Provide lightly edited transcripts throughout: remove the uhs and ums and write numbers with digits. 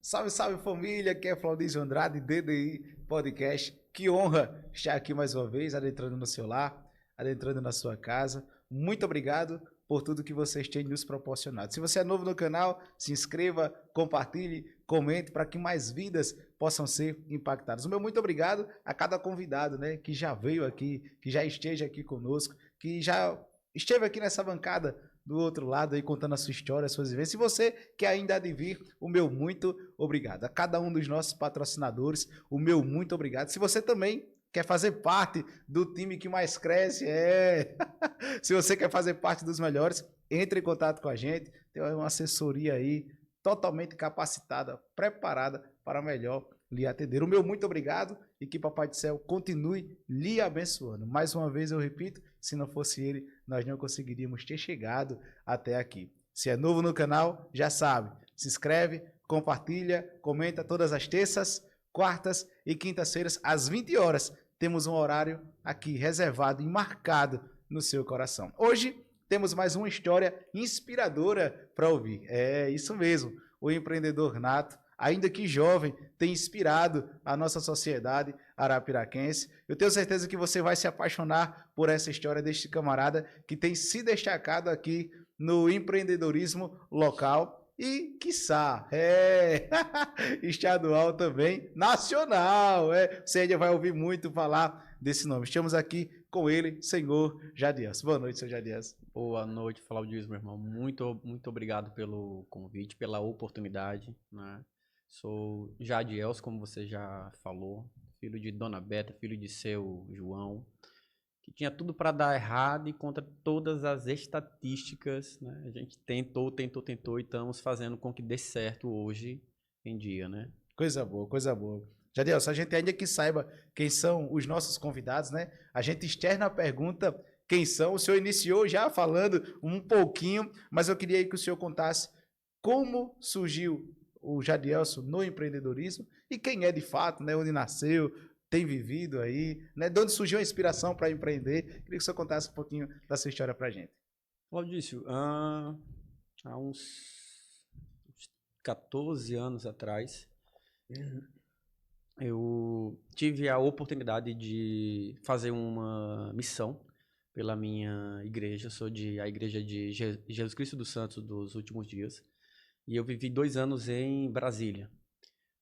Salve, salve família, aqui é Flaudísio Andrade, DDI Podcast. Que honra estar aqui mais uma vez, adentrando no seu lar, adentrando na sua casa. Muito obrigado por tudo que vocês têm nos proporcionado. Se você é novo no canal, se inscreva, compartilhe, comente para que mais vidas possam ser impactadas. O meu muito obrigado a cada convidado, né, que já veio aqui, que já esteja aqui conosco, que já esteve aqui nessa bancada do outro lado aí contando a sua história, as suas vivências. Se você que ainda há de vir, o meu muito obrigado. A cada um dos nossos patrocinadores, o meu muito obrigado. Se você também quer fazer parte do time que mais cresce, se você quer fazer parte dos melhores, entre em contato com a gente. Tem uma assessoria aí totalmente capacitada, preparada para melhor lhe atender. O meu muito obrigado e que Papai do Céu continue lhe abençoando. Mais uma vez eu repito, se não fosse ele, nós não conseguiríamos ter chegado até aqui. Se é novo no canal, já sabe, se inscreve, compartilha, comenta todas as terças, quartas e quintas-feiras às 20 horas. Temos um horário aqui reservado e marcado no seu coração. Hoje temos mais uma história inspiradora para ouvir. É isso mesmo, o empreendedor nato, ainda que jovem, tem inspirado a nossa sociedade arapiraquense. Eu tenho certeza que você vai se apaixonar por essa história deste camarada que tem se destacado aqui no empreendedorismo local e, quiçá, estadual também, nacional. Você ainda vai ouvir muito falar desse nome. Estamos aqui com ele, senhor Jadielson. Boa noite, senhor Jadielson. Boa noite, Flaudísio, meu irmão. Muito obrigado pelo convite, pela oportunidade, né? Sou Jadielson, como você já falou, filho de Dona Beta, filho de seu João, que tinha tudo para dar errado e contra todas as estatísticas, né? A gente tentou e estamos fazendo com que dê certo hoje em dia, né? Coisa boa, coisa boa. Jadielson, a gente ainda que saiba quem são os nossos convidados, né? A gente externa a pergunta quem são. O senhor iniciou já falando um pouquinho, mas eu queria que o senhor contasse como surgiu o Jadielson no empreendedorismo e quem é de fato, né? Onde nasceu, tem vivido aí, né? De onde surgiu a inspiração para empreender. Queria que o senhor contasse um pouquinho da sua história para a gente. Flaudício, há uns 14 anos atrás, eu tive a oportunidade de fazer uma missão pela minha igreja. Sou a igreja de Jesus Cristo dos Santos dos Últimos Dias. E eu vivi 2 anos em Brasília.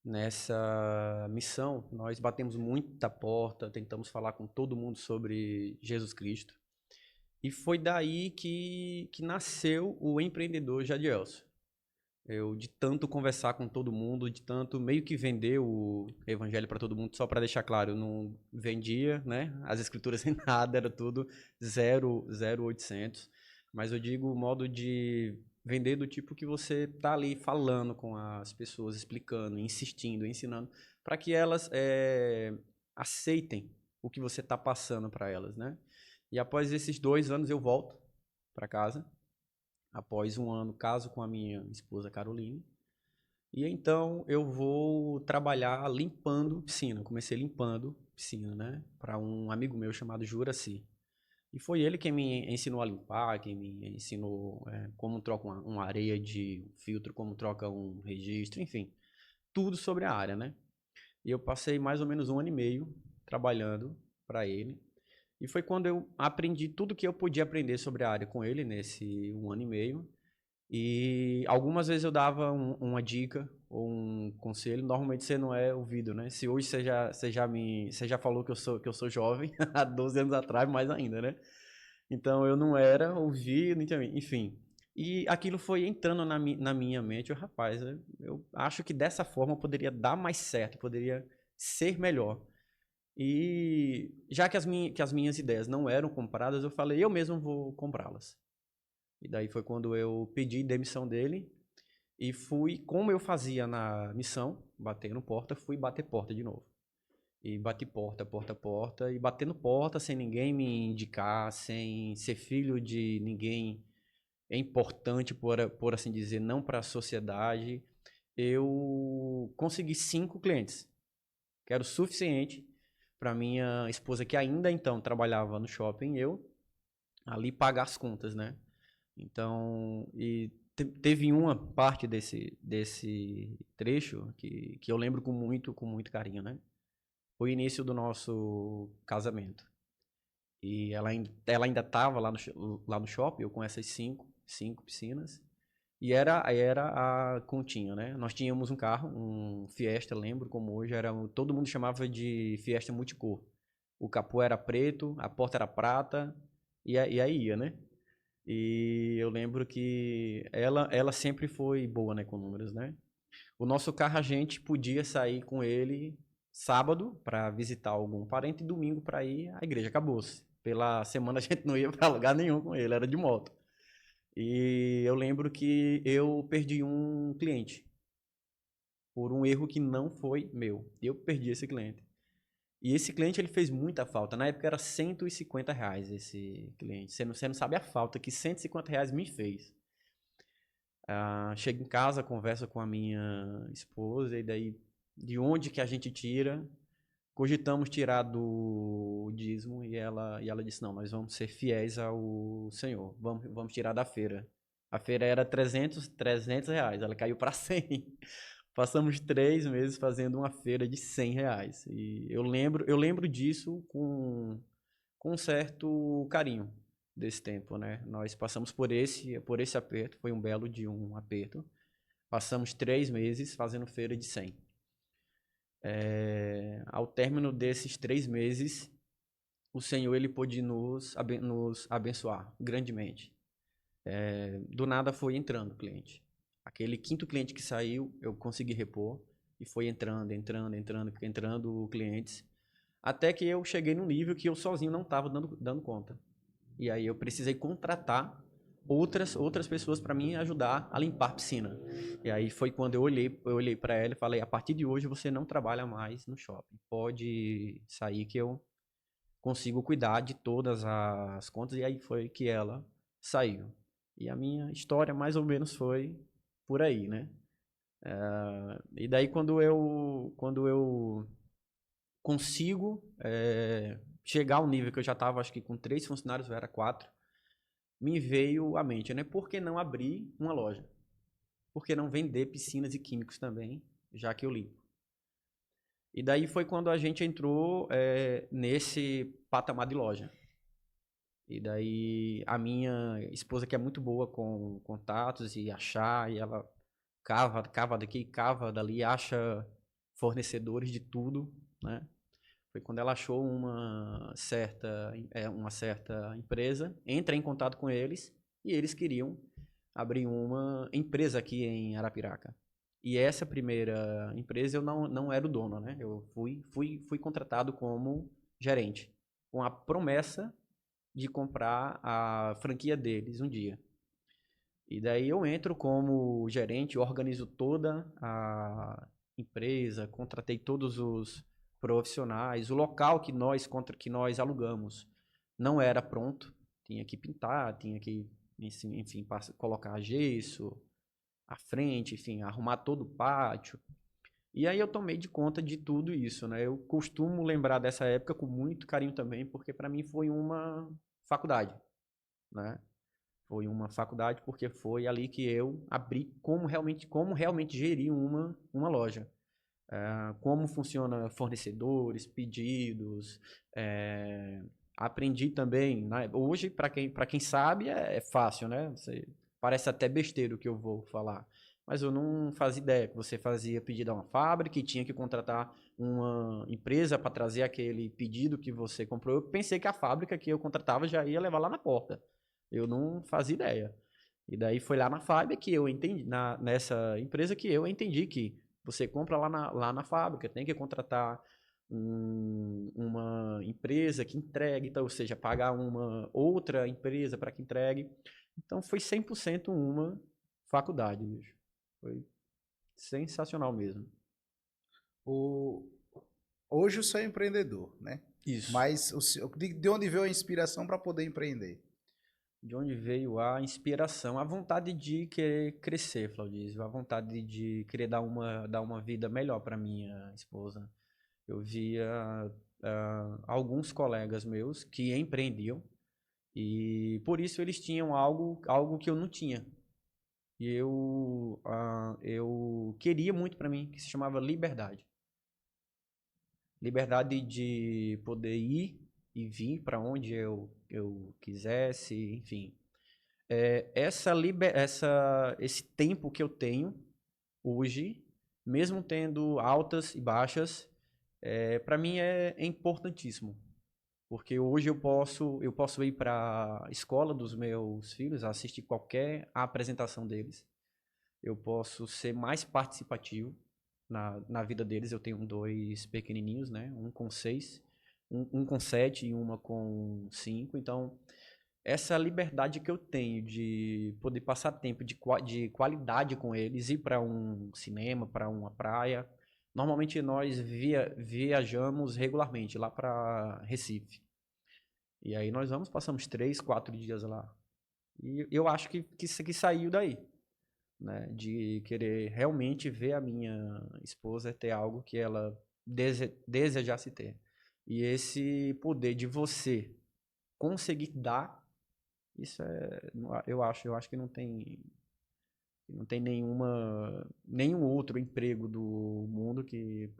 Nessa missão, nós batemos muita porta, tentamos falar com todo mundo sobre Jesus Cristo. E foi daí que nasceu o empreendedor Jadielson. Eu, de tanto conversar com todo mundo, de tanto meio que vender o evangelho para todo mundo, só para deixar claro, eu não vendia, né? As escrituras sem nada, era tudo 0,800. Mas eu digo o modo de vender do tipo que você tá ali falando com as pessoas, explicando, insistindo, ensinando, para que elas aceitem o que você tá passando para elas, né? E após esses 2 anos eu volto para casa. Após 1 ano, caso com a minha esposa Caroline. E então eu vou trabalhar limpando piscina. Comecei limpando piscina, né? Para um amigo meu chamado Juraci. E foi ele quem me ensinou a limpar, quem me ensinou como troca uma areia de filtro, como troca um registro, enfim. Tudo sobre a área, né? E eu passei mais ou menos 1 ano e meio trabalhando para ele. E foi quando eu aprendi tudo que eu podia aprender sobre a área com ele, nesse 1 ano e meio. E algumas vezes eu dava uma dica ou um conselho. Normalmente você não é ouvido, né? Se hoje você já falou que eu sou jovem, há 12 anos atrás, mais ainda, né? Então eu não era ouvido, enfim. E aquilo foi entrando na minha mente. Rapaz, eu acho que dessa forma poderia dar mais certo, poderia ser melhor. E já que as minhas ideias não eram compradas, eu falei, eu mesmo vou comprá-las. E daí foi quando eu pedi demissão dele e fui, como eu fazia na missão, batendo porta, fui bater porta de novo. E bati porta, e batendo porta sem ninguém me indicar, sem ser filho de ninguém importante, por assim dizer, não para a sociedade. Eu consegui 5 clientes, que era o suficiente para minha esposa, que ainda então trabalhava no shopping, eu ali pagar as contas, né? Então, e Teve uma parte desse trecho que eu lembro com muito carinho, né? Foi o início do nosso casamento. E ela ainda estava lá no shopping, eu com essas cinco piscinas. E era a continha, né? Nós tínhamos um carro, um Fiesta, lembro como hoje, todo mundo chamava de Fiesta multicor. O capô era preto, a porta era prata, e aí ia, né? E eu lembro que ela sempre foi boa, né, com números, né? O nosso carro a gente podia sair com ele sábado para visitar algum parente e domingo para ir à igreja. Acabou-se. Pela semana a gente não ia para lugar nenhum com ele, era de moto. E eu lembro que eu perdi um cliente por um erro que não foi meu. Eu perdi esse cliente. E esse cliente ele fez muita falta. Na época era R$ 150 esse cliente. Você não sabe a falta que R$ 150 me fez. Chego em casa, converso com a minha esposa, e daí de onde que a gente tira? Cogitamos tirar do dízimo, e ela disse, não, nós vamos ser fiéis ao Senhor, vamos tirar da feira. A feira era R$ 300, ela caiu para 100. Passamos 3 meses fazendo uma feira de R$ 100. E eu lembro disso com um certo carinho desse tempo, né? Nós passamos por esse aperto, foi um belo de um aperto. Passamos 3 meses fazendo feira de 100. Ao término desses 3 meses, o Senhor ele pôde nos abençoar grandemente. Do nada foi entrando o cliente. Aquele quinto cliente que saiu, eu consegui repor e foi entrando clientes. Até que eu cheguei num nível que eu sozinho não estava dando conta. E aí eu precisei contratar outras pessoas para me ajudar a limpar a piscina. E aí foi quando eu olhei para ela e falei: a partir de hoje você não trabalha mais no shopping. Pode sair que eu consigo cuidar de todas as contas. E aí foi que ela saiu. E a minha história mais ou menos foi por aí, né? E daí quando eu consigo chegar ao nível que eu já estava, acho que com 3 funcionários, ou era 4, me veio à mente, né? Por que não abrir uma loja? Por que não vender piscinas e químicos também, já que eu limpo? E daí foi quando a gente entrou nesse patamar de loja. E daí a minha esposa, que é muito boa com contatos e achar, e ela cava daqui, cava dali, acha fornecedores de tudo, né? Foi quando ela achou uma certa empresa, entra em contato com eles e eles queriam abrir uma empresa aqui em Arapiraca. E essa primeira empresa eu não era o dono, né? Eu fui contratado como gerente, com a promessa de comprar a franquia deles um dia. E daí eu entro como gerente, organizo toda a empresa, contratei todos os profissionais, o local que nós alugamos não era pronto, tinha que pintar, tinha que, enfim, colocar gesso, à frente, enfim, arrumar todo o pátio. E aí eu tomei de conta de tudo isso, né? Eu costumo lembrar dessa época com muito carinho também, porque para mim foi uma faculdade, né? Foi uma faculdade porque foi ali que eu abri como realmente gerir uma loja. Como funciona fornecedores, pedidos. é, Aprendi também, né? Hoje, para quem sabe, é fácil, né? Parece até besteira o que eu vou falar. Mas eu não fazia ideia que você fazia pedido a uma fábrica e tinha que contratar uma empresa para trazer aquele pedido que você comprou. Eu pensei que a fábrica que eu contratava já ia levar lá na porta. Eu não fazia ideia. E daí foi lá na fábrica que eu entendi, nessa empresa que eu entendi que você compra lá na fábrica, tem que contratar uma empresa que entregue, então, ou seja, pagar uma outra empresa para que entregue. Então foi 100% uma faculdade, bicho. Foi sensacional mesmo. O... Hoje o senhor é empreendedor, né? Isso. Mas de onde veio a inspiração para poder empreender? De onde veio a inspiração, a vontade de querer crescer, Claudísio, a vontade de querer dar uma vida melhor para minha esposa. Eu via alguns colegas meus que empreendiam e por isso eles tinham algo que eu não tinha. E eu queria muito para mim, que se chamava liberdade. Liberdade de poder ir e vir para onde eu quisesse, enfim. Esse tempo que eu tenho hoje, mesmo tendo altas e baixas, para mim é importantíssimo. Porque hoje eu posso ir para a escola dos meus filhos, assistir qualquer apresentação deles. Eu posso ser mais participativo na vida deles. Eu tenho dois pequenininhos, né? Um com 6, um com 7 e uma com 5. Então, essa liberdade que eu tenho de poder passar tempo de qualidade com eles, ir para um cinema, para uma praia. Normalmente nós viajamos regularmente lá para Recife. E aí nós passamos 3, 4 dias lá. E eu acho que isso aqui saiu daí, né? De querer realmente ver a minha esposa ter algo que ela desejasse ter. E esse poder de você conseguir dar, isso eu acho que não tem nenhum outro emprego do mundo que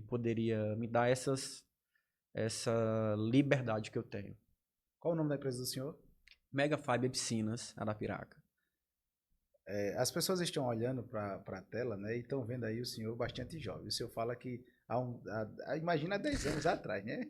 poderia me dar essa liberdade que eu tenho. Qual o nome da empresa do senhor? Mega Fiber Piscinas, Arapiraca. As pessoas estão olhando para a tela, né? E estão vendo aí o senhor bastante jovem. O senhor fala que imagina há 10 anos atrás, né?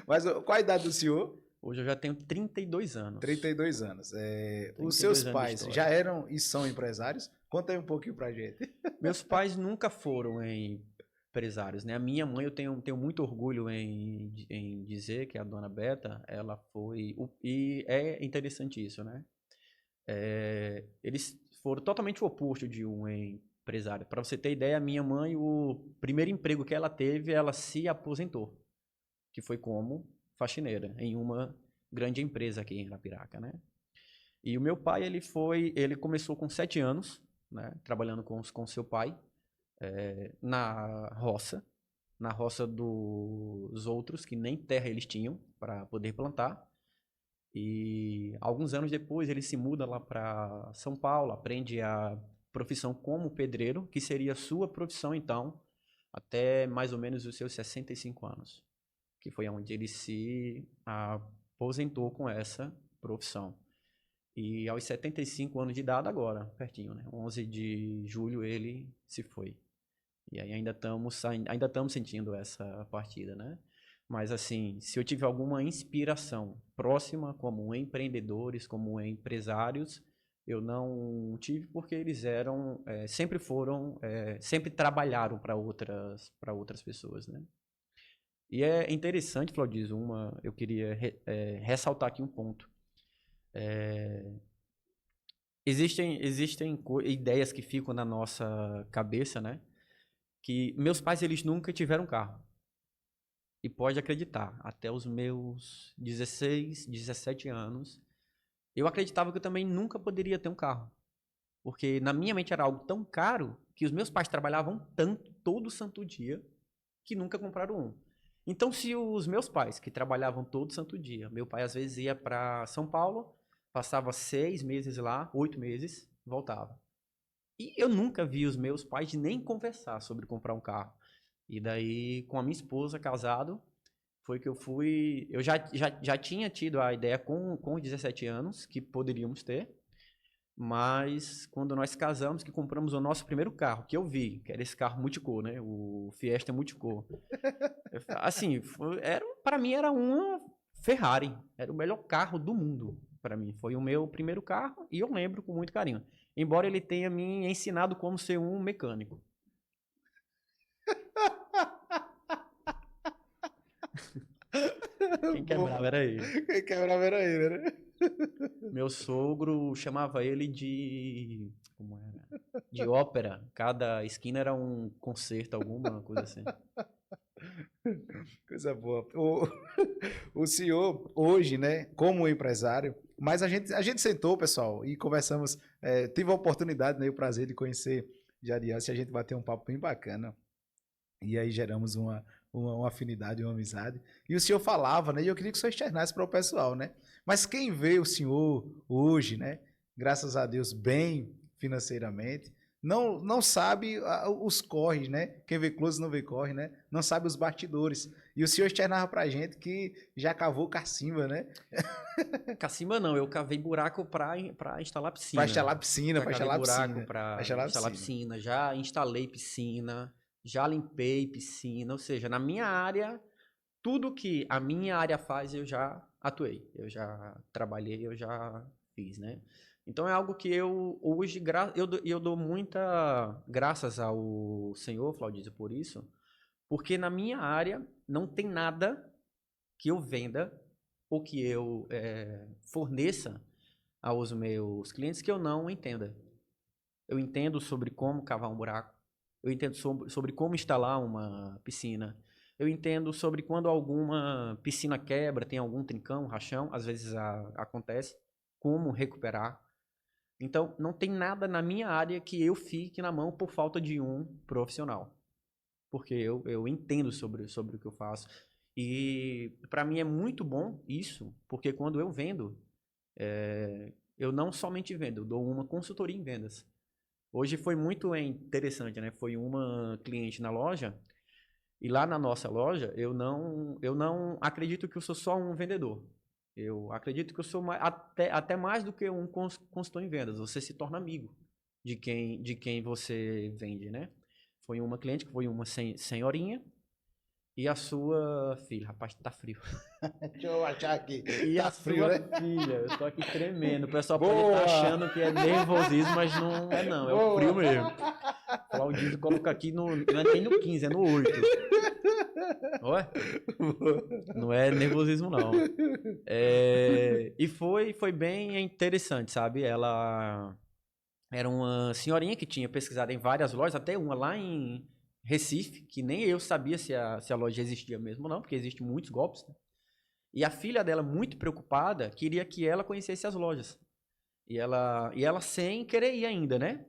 Mas qual a idade do senhor? Hoje eu já tenho 32 anos. 32 anos. Os 32 seus anos de pais história. já eram e são empresários? Conta aí um pouquinho pra gente. Meus pais nunca foram empresários, né? A minha mãe, eu tenho muito orgulho em dizer que a dona Beta, ela foi... E é interessante isso, né? Eles foram totalmente o oposto de um empresário. Para você ter ideia, a minha mãe, o primeiro emprego que ela teve, ela se aposentou, que foi como faxineira em uma grande empresa aqui em Arapiraca, né? E o meu pai, ele começou com 7 anos, né, trabalhando com seu pai, na roça dos outros, que nem terra eles tinham para poder plantar. E alguns anos depois ele se muda lá para São Paulo, aprende a profissão como pedreiro, que seria a sua profissão então, até mais ou menos os seus 65 anos, que foi onde ele se aposentou com essa profissão. E aos 75 anos de idade agora, pertinho, né? 11 de julho ele se foi. E aí ainda estamos sentindo essa partida, né? Mas assim, se eu tiver alguma inspiração próxima como empreendedores, como empresários, eu não tive porque eles sempre trabalharam para outras pessoas, né? E é interessante, Claudiz, eu queria ressaltar aqui um ponto. Existem ideias que ficam na nossa cabeça, né? Que meus pais, eles nunca tiveram carro. E pode acreditar, até os meus 16, 17 anos, eu acreditava que eu também nunca poderia ter um carro. Porque na minha mente era algo tão caro que os meus pais trabalhavam tanto, todo santo dia, que nunca compraram um. Então, se os meus pais, que trabalhavam todo santo dia, meu pai às vezes ia para São Paulo, passava 6 meses lá, 8 meses, voltava. E eu nunca vi os meus pais nem conversar sobre comprar um carro. E daí, com a minha esposa, casado, foi que eu já tinha tido a ideia com 17 anos que poderíamos ter, mas quando nós casamos, que compramos o nosso primeiro carro, que eu vi, que era esse carro multicor, né? O Fiesta multicor. Assim, para mim era uma Ferrari, era o melhor carro do mundo para mim. Foi o meu primeiro carro e eu lembro com muito carinho. Embora ele tenha me ensinado como ser um mecânico. Quem quebrava era ele. Quem quebrava era ele, né? Meu sogro chamava ele de... Como era? De ópera. Cada esquina era um concerto, alguma coisa assim. Coisa boa. O senhor, hoje, né, como empresário, mas a gente sentou, pessoal, e conversamos, tive a oportunidade, né, o prazer de conhecer Jariance, e a gente bateu um papo bem bacana. E aí geramos uma afinidade, uma amizade. E o senhor falava, né, e eu queria que o senhor externasse para o pessoal, né? Mas quem vê o senhor hoje, né, graças a Deus, bem financeiramente. Não sabe os corres, né? Quem vê close não vê corre, né? Não sabe os bastidores. E o senhor externava pra gente que já cavou cacimba, né? Cacimba não, eu cavei buraco para instalar Pra piscina. instalar piscina, Já pra cavei instalar buraco piscina. Pra para instalar instalar piscina. piscina, já instalei piscina, já limpei piscina, ou seja, na minha área, tudo que a minha área faz eu já atuei, eu já trabalhei, eu já fiz, né? Então é algo que eu hoje eu dou muita graças ao Senhor, Claudício, por isso, porque na minha área não tem nada que eu venda ou que eu forneça aos meus clientes que eu não entenda. Eu entendo sobre como cavar um buraco, eu entendo sobre como instalar uma piscina, eu entendo sobre quando alguma piscina quebra, tem algum trincão, rachão, às vezes acontece, como recuperar. Então, não tem nada na minha área que eu fique na mão por falta de um profissional. Porque eu entendo sobre o que eu faço. E para mim é muito bom isso, porque quando eu vendo, eu não somente vendo, eu dou uma consultoria em vendas. Hoje foi muito interessante, né? Foi uma cliente na loja, e lá na nossa loja, eu não acredito que eu sou só um vendedor. Eu acredito que eu sou até mais do que um consultor em vendas. Você se torna amigo de quem você vende, né? Foi uma cliente que foi uma senhorinha e a sua filha. Rapaz, tá frio. Deixa eu achar aqui. E a Tá frio, sua né? filha. Eu tô aqui tremendo. O pessoal pode Boa! estar achando que é nervosismo, mas não é não. É o Boa! frio mesmo. Falar o diesel coloca aqui não é nem no 15, é no 8. Olha, não é nervosismo não. E foi bem interessante, sabe? Ela era uma senhorinha que tinha pesquisado em várias lojas, até uma lá em Recife, que nem eu sabia se a loja existia mesmo ou não, porque existem muitos golpes, né? E a filha dela, muito preocupada, queria que ela conhecesse as lojas. E ela sem querer ir ainda, né?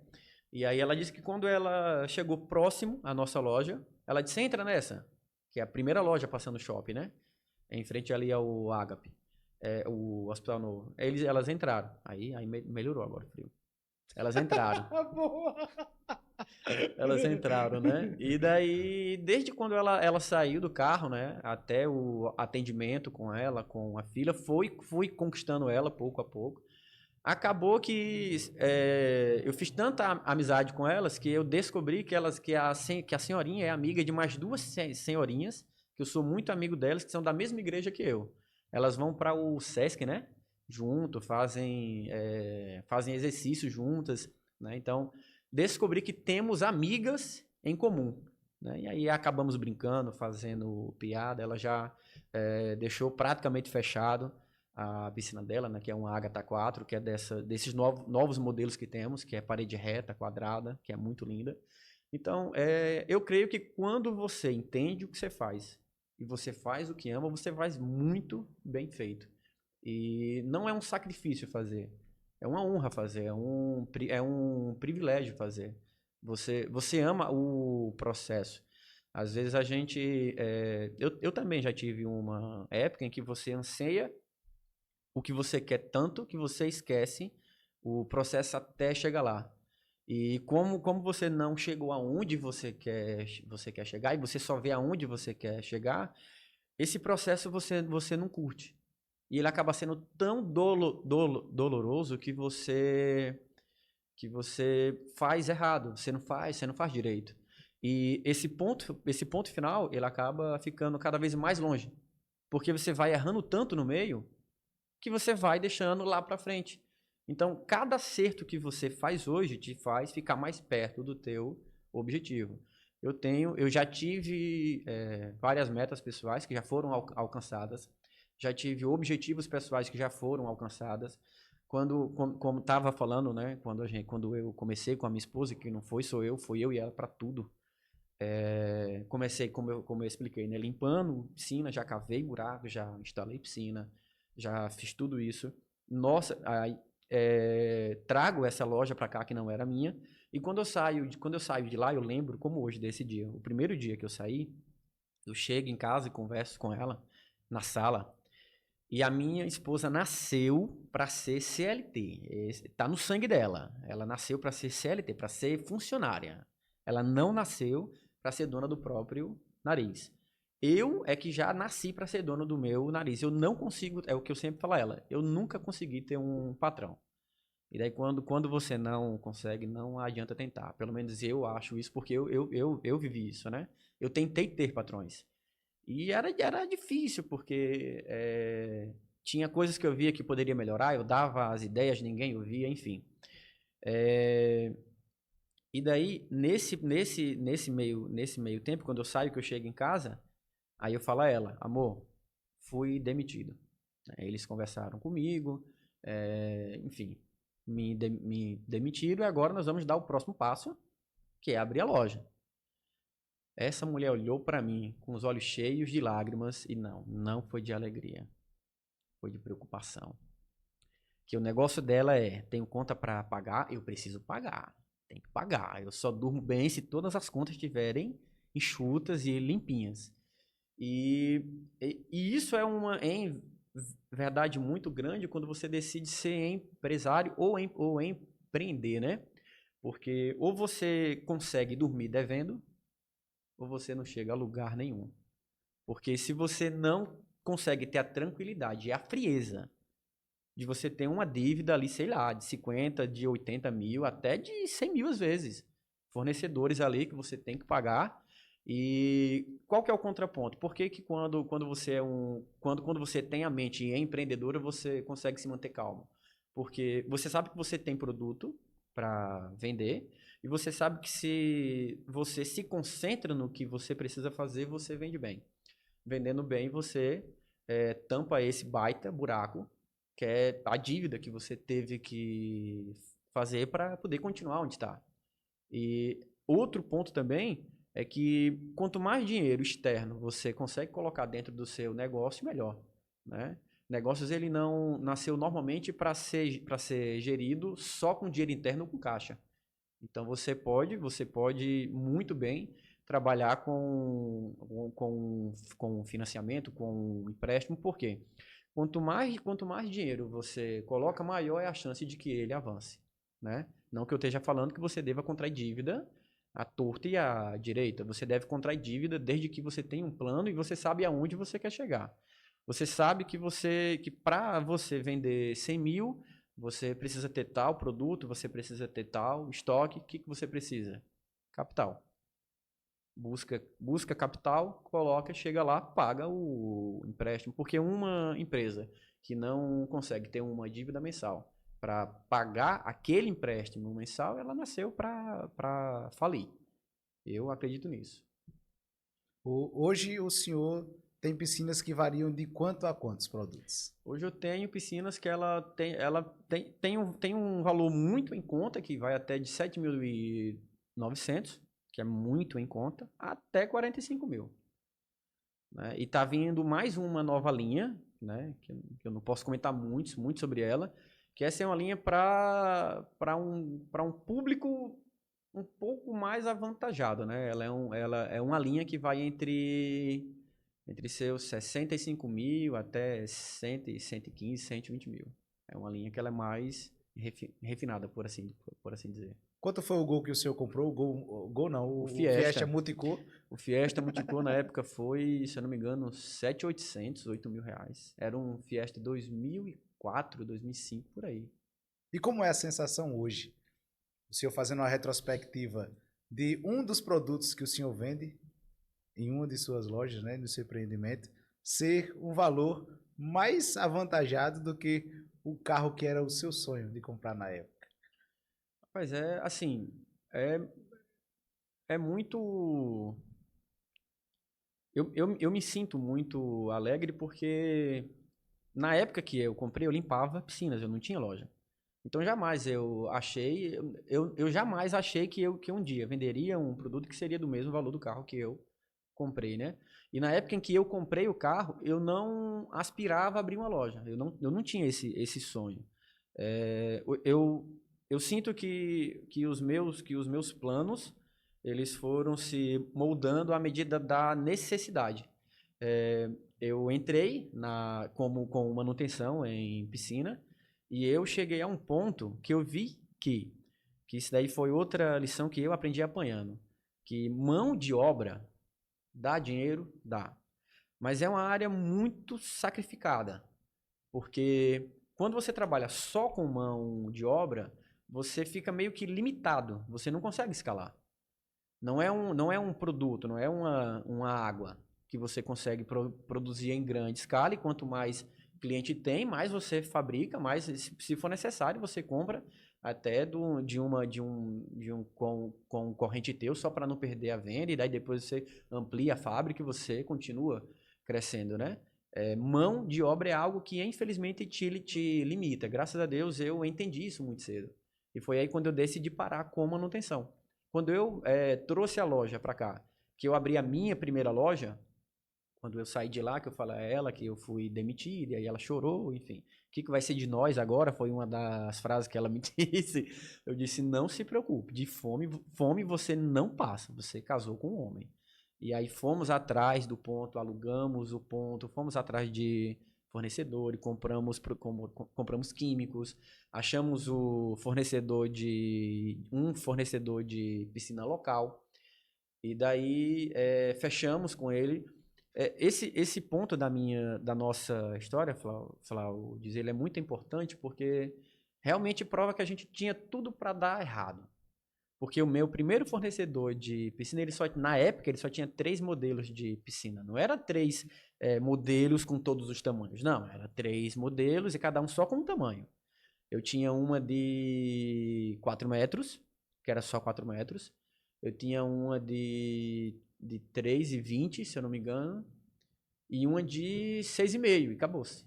E aí ela disse que quando ela chegou próximo à nossa loja, ela disse, entra nessa, que é a primeira loja passando no shopping, né? Em frente ali ao Agape, o Hospital Novo. Elas entraram. Aí melhorou agora o frio. Elas entraram. Boa! Elas entraram, né? E daí, desde quando ela saiu do carro, né? Até o atendimento com ela, com a filha, fui conquistando ela pouco a pouco. Acabou que eu fiz tanta amizade com elas que eu descobri que a senhorinha é amiga de mais duas senhorinhas, que eu sou muito amigo delas, que são da mesma igreja que eu. Elas vão para o Sesc, né? Junto, fazem exercícios juntas, né? Então, descobri que temos amigas em comum, né? E aí acabamos brincando, fazendo piada. Ela já deixou praticamente fechado a piscina dela, né, que é uma Agatha 4, que é desses novos modelos que temos, que é parede reta, quadrada, que é muito linda. Então, eu creio que quando você entende o que você faz e você faz o que ama, você faz muito bem feito. E não é um sacrifício fazer, é uma honra fazer, é um privilégio fazer. Você ama o processo. Às vezes a gente. Eu também já tive uma época em que você anseia o que você quer tanto que você esquece o processo até chegar lá. E como você não chegou aonde você quer chegar e você só vê aonde você quer chegar, esse processo você não curte. E ele acaba sendo tão doloroso que você faz errado, você não faz direito. E esse ponto final, ele acaba ficando cada vez mais longe, porque você vai errando tanto no meio que você vai deixando lá para frente. Então, cada acerto que você faz hoje te faz ficar mais perto do teu objetivo. Eu já tive várias metas pessoais que já foram alcançadas, já tive objetivos pessoais que já foram alcançadas. Como estava falando, né? Quando eu comecei com a minha esposa, que não foi só eu, foi eu e ela para tudo. Comecei, como eu expliquei, né? Limpando piscina, já cavei buraco, já instalei piscina, já fiz tudo isso. Nossa, aí, trago essa loja para cá que não era minha. E quando eu saio de lá, eu lembro como hoje desse dia. O primeiro dia que eu saí, eu chego em casa e converso com ela na sala. E a minha esposa nasceu para ser CLT. Tá no sangue dela. Ela nasceu para ser CLT, para ser funcionária. Ela não nasceu para ser dona do próprio nariz. Eu é que já nasci para ser dona do meu nariz. Eu não consigo, é o que eu sempre falo a ela, eu nunca consegui ter um patrão. E daí quando você não consegue, não adianta tentar. Pelo menos eu acho isso, porque eu vivi isso, né? Eu tentei ter patrões. E era difícil, porque tinha coisas que eu via que poderia melhorar, eu dava as ideias, ninguém ouvia, enfim. E daí, nesse meio tempo, quando eu saio, que eu chego em casa, aí eu falo a ela, amor, fui demitido. Eles conversaram comigo, enfim, me demitiram e agora nós vamos dar o próximo passo, que é abrir a loja. Essa mulher olhou para mim com os olhos cheios de lágrimas e não foi de alegria, foi de preocupação. Que o negócio dela tenho conta para pagar, eu preciso pagar, tem que pagar. Eu só durmo bem se todas as contas estiverem enxutas e limpinhas. E isso é em verdade muito grande quando você decide ser empresário ou empreender, né? Porque ou você consegue dormir devendo, ou você não chega a lugar nenhum. Porque se você não consegue ter a tranquilidade e a frieza de você ter uma dívida ali, sei lá, de 50, de 80 mil, até de 100 mil às vezes. Fornecedores ali que você tem que pagar. E qual que é o contraponto? Por que quando você quando você tem a mente empreendedora, você consegue se manter calmo? Porque você sabe que você tem produto para vender e você sabe que se você se concentra no que você precisa fazer, você vende bem. Vendendo bem, você tampa esse baita buraco, que é a dívida que você teve que fazer para poder continuar onde está. E outro ponto também é que quanto mais dinheiro externo você consegue colocar dentro do seu negócio, melhor, né? Negócios ele não nasceu normalmente para ser gerido só com dinheiro interno ou com caixa. Então você pode muito bem trabalhar com financiamento, com empréstimo, por quê? Quanto mais dinheiro você coloca, maior é a chance de que ele avance, né? Não que eu esteja falando que você deva contrair dívida à torta e à direita. Você deve contrair dívida desde que você tenha um plano e você sabe aonde você quer chegar. Você sabe que para você vender 100 mil, você precisa ter tal produto, você precisa ter tal estoque. O que você precisa? Capital. Busca capital, coloca, chega lá, paga o empréstimo. Porque uma empresa que não consegue ter uma dívida mensal para pagar aquele empréstimo mensal, ela nasceu para falir. Eu acredito nisso. Hoje o senhor tem piscinas que variam de quanto a quantos produtos? Hoje eu tenho piscinas que tem um valor muito em conta, que vai até de 7.900, que é muito em conta, até 45 mil. Né? E tá vindo mais uma nova linha, né? Que eu não posso comentar muito sobre ela, que essa é uma linha para um público um pouco mais avantajado, né? Ela é uma linha que vai entre seus 65 mil até 100, 115, 120 mil. É uma linha que ela é mais refinada, por assim dizer. Quanto foi o Gol que o senhor comprou? O Gol não, o Fiesta Multicore. O Fiesta Multicore na época foi, se eu não me engano, 7.800, 8 mil reais. Era um Fiesta 2004, 2005, por aí. E como é a sensação hoje? O senhor fazendo uma retrospectiva de um dos produtos que o senhor vende em uma de suas lojas, né, no seu empreendimento, ser um valor mais avantajado do que o carro que era o seu sonho de comprar na época. Mas assim, é muito... Eu me sinto muito alegre porque na época que eu comprei, eu limpava piscinas, eu não tinha loja. Então jamais eu jamais achei que um dia venderia um produto que seria do mesmo valor do carro que eu comprei, né? E na época em que eu comprei o carro, eu não aspirava a abrir uma loja. Eu não tinha esse sonho. Eu sinto que os meus planos eles foram se moldando à medida da necessidade. Eu entrei com manutenção em piscina e eu cheguei a um ponto que eu vi que isso daí foi outra lição que eu aprendi apanhando, que mão de obra dá dinheiro, dá, mas é uma área muito sacrificada, porque quando você trabalha só com mão de obra, você fica meio que limitado, você não consegue escalar. Não é um produto, não é uma água que você consegue produzir em grande escala e quanto mais cliente tem, mais você fabrica, mais, se for necessário, você compra até de um concorrente teu só para não perder a venda e daí depois você amplia a fábrica e você continua crescendo, né? Mão de obra é algo que infelizmente te limita. Graças a Deus eu entendi isso muito cedo. E foi aí quando eu decidi parar com manutenção. Quando eu trouxe a loja para cá, que eu abri a minha primeira loja, quando eu saí de lá, que eu falei a ela que eu fui demitido, e aí ela chorou, enfim. O que vai ser de nós agora? Foi uma das frases que ela me disse. Eu disse, não se preocupe, de fome você não passa, você casou com um homem. E aí fomos atrás do ponto, alugamos o ponto, fomos atrás de fornecedor, compramos químicos, achamos um fornecedor de piscina local, e daí fechamos com ele. Esse ponto da nossa história, Flau, dizer, ele é muito importante porque realmente prova que a gente tinha tudo para dar errado. Porque o meu primeiro fornecedor de piscina, na época, ele só tinha 3 modelos de piscina. Não era 3 modelos com todos os tamanhos. Não, era 3 modelos e cada um só com um tamanho. Eu tinha uma de 4 metros, que era só 4 metros. Eu tinha uma de 3,20, se eu não me engano. E uma de 6,5, e acabou-se.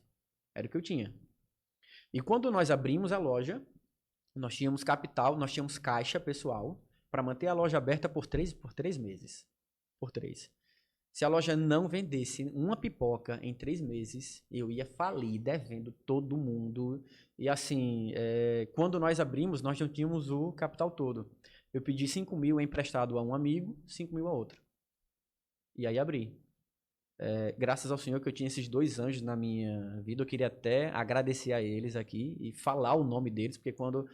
Era o que eu tinha. E quando nós abrimos a loja, nós tínhamos capital, nós tínhamos caixa pessoal para manter a loja aberta por 3 meses. Por 3. Se a loja não vendesse uma pipoca em 3 meses, eu ia falir devendo todo mundo. E assim, quando nós abrimos, nós não tínhamos o capital todo. Eu pedi 5 mil emprestado a um amigo, 5 mil a outro. E aí abri. Graças ao Senhor que eu tinha esses 2 anjos na minha vida, eu queria até agradecer a eles aqui e falar o nome deles, porque quando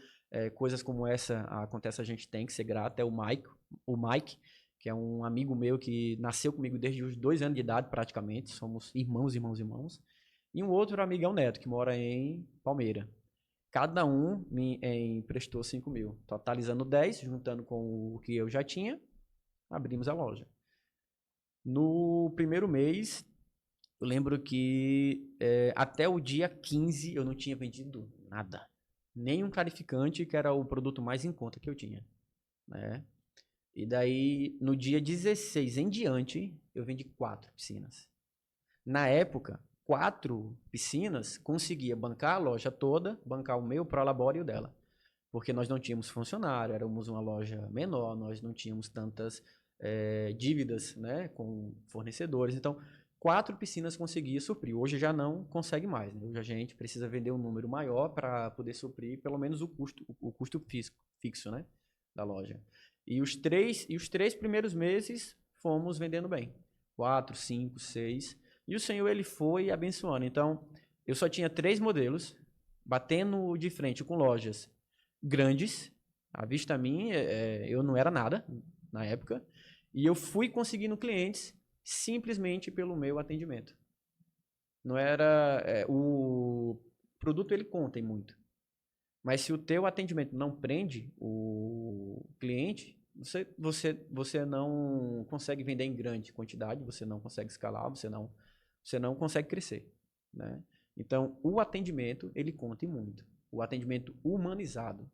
coisas como essa acontecem, a gente tem que ser grato. É o Mike, que é um amigo meu que nasceu comigo desde os 2 anos de idade, praticamente. Somos irmãos. E um outro amigo é o Neto, que mora em Palmeira. Cada um me emprestou 5 mil, totalizando 10, juntando com o que eu já tinha, abrimos a loja. No primeiro mês, eu lembro que até o dia 15 eu não tinha vendido nada. Nem um clarificante, que era o produto mais em conta que eu tinha, né? E daí, no dia 16 em diante, eu vendi 4 piscinas. Na época, 4 piscinas conseguia bancar a loja toda, bancar o meu Prolabore e o dela. Porque nós não tínhamos funcionário, éramos uma loja menor, nós não tínhamos tantas dívidas, né, com fornecedores. Então, 4 piscinas conseguia suprir. Hoje já não consegue mais. Né? Hoje a gente precisa vender um número maior para poder suprir pelo menos o custo fixo, né, da loja. E os 3 primeiros meses fomos vendendo bem. 4, 5, 6. E o Senhor, ele foi abençoando. Então, eu só tinha 3 modelos, batendo de frente com lojas grandes. À vista minha, eu não era nada na época. E eu fui conseguindo clientes simplesmente pelo meu atendimento. Não era... o produto, ele conta muito. Mas se o teu atendimento não prende o cliente, você não consegue vender em grande quantidade, você não consegue escalar, você não consegue crescer, né? Então, o atendimento, ele conta muito. O atendimento humanizado.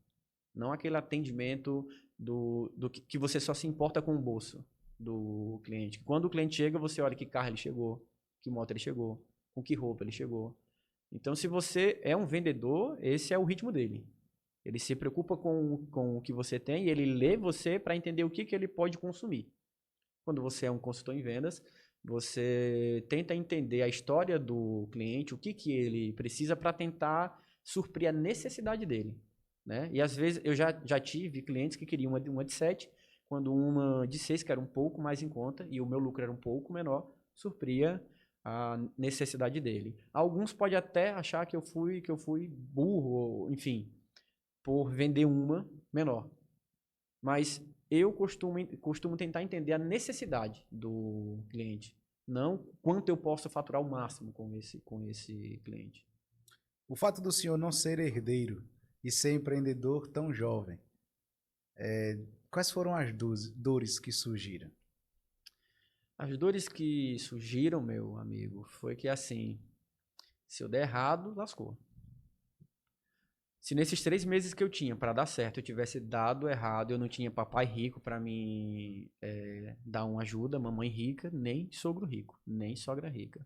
Não aquele atendimento do que você só se importa com o bolso do cliente. Quando o cliente chega, você olha que carro ele chegou, que moto ele chegou, com que roupa ele chegou. Então, se você é um vendedor, esse é o ritmo dele. Ele se preocupa com o que você tem e ele lê você para entender o que ele pode consumir. Quando você é um consultor em vendas, você tenta entender a história do cliente, o que ele precisa para tentar suprir a necessidade dele. Né? E às vezes eu já tive clientes que queriam uma de 7, quando uma de 6, que era um pouco mais em conta, e o meu lucro era um pouco menor, supria a necessidade dele. Alguns podem até achar que eu fui burro, enfim, por vender uma menor. Mas eu costumo tentar entender a necessidade do cliente, não quanto eu posso faturar o máximo com esse cliente. O fato do senhor não ser herdeiro e ser empreendedor tão jovem, quais foram as dores que surgiram? As dores que surgiram, meu amigo, foi que assim, se eu der errado, lascou. Se nesses 3 meses que eu tinha para dar certo, eu tivesse dado errado, eu não tinha papai rico para me dar uma ajuda, mamãe rica, nem sogro rico, nem sogra rica.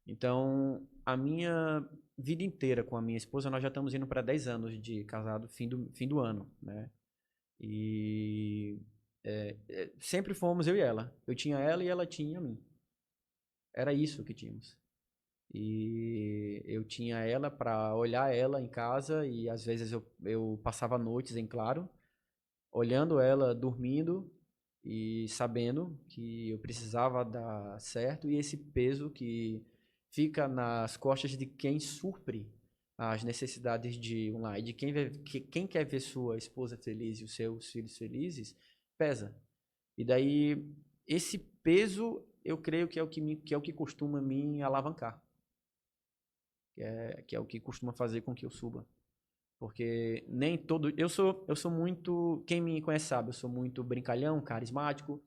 Então, a minha vida inteira com a minha esposa, nós já estamos indo para 10 anos de casado, fim do ano, né? E sempre fomos eu e ela. Eu tinha ela e ela tinha mim. Era isso que tínhamos. E eu tinha ela para olhar ela em casa e às vezes eu passava noites em claro, olhando ela dormindo e sabendo que eu precisava dar certo e esse peso que fica nas costas de quem supre as necessidades de um lar e de quem quer ver sua esposa feliz e os seus filhos felizes, pesa. E daí esse peso eu creio que é o que costuma me alavancar, que é o que costuma fazer com que eu suba. Porque nem todo. Eu sou muito. Quem me conhece sabe, eu sou muito brincalhão, carismático.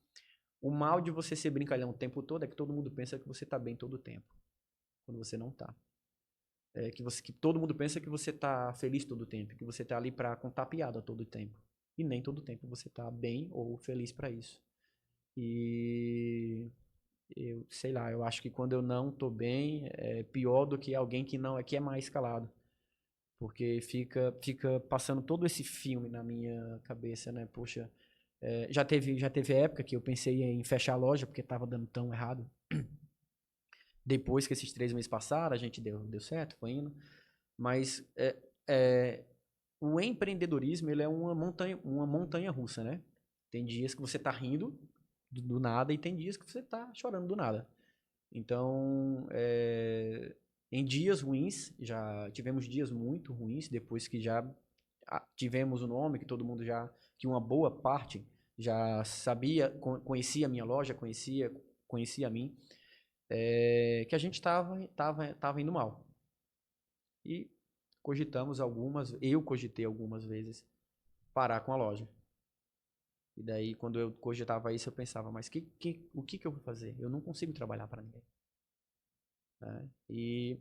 O mal de você ser brincalhão o tempo todo é que todo mundo pensa que você tá bem todo o tempo. Quando você não tá. Que todo mundo pensa que você tá feliz todo o tempo. Que você tá ali pra contar piada todo o tempo. E nem todo o tempo você tá bem ou feliz pra isso. E eu sei lá, eu acho que quando eu não tô bem é pior do que alguém que é mais calado. Porque fica passando todo esse filme na minha cabeça, né? Poxa, já teve época que eu pensei em fechar a loja porque estava dando tão errado. Depois que esses 3 meses passaram, a gente deu certo, foi indo. Mas o empreendedorismo ele é uma montanha russa, né? Tem dias que você tá rindo do nada e tem dias que você tá chorando do nada. Então, em dias ruins, já tivemos dias muito ruins, depois que já tivemos o nome, que todo mundo que uma boa parte já sabia, conhecia a minha loja, conhecia a mim, que a gente tava indo mal. E eu cogitei algumas vezes parar com a loja. E daí, quando eu cogitava isso, eu pensava, mas o que eu vou fazer? Eu não consigo trabalhar para ninguém. Né? E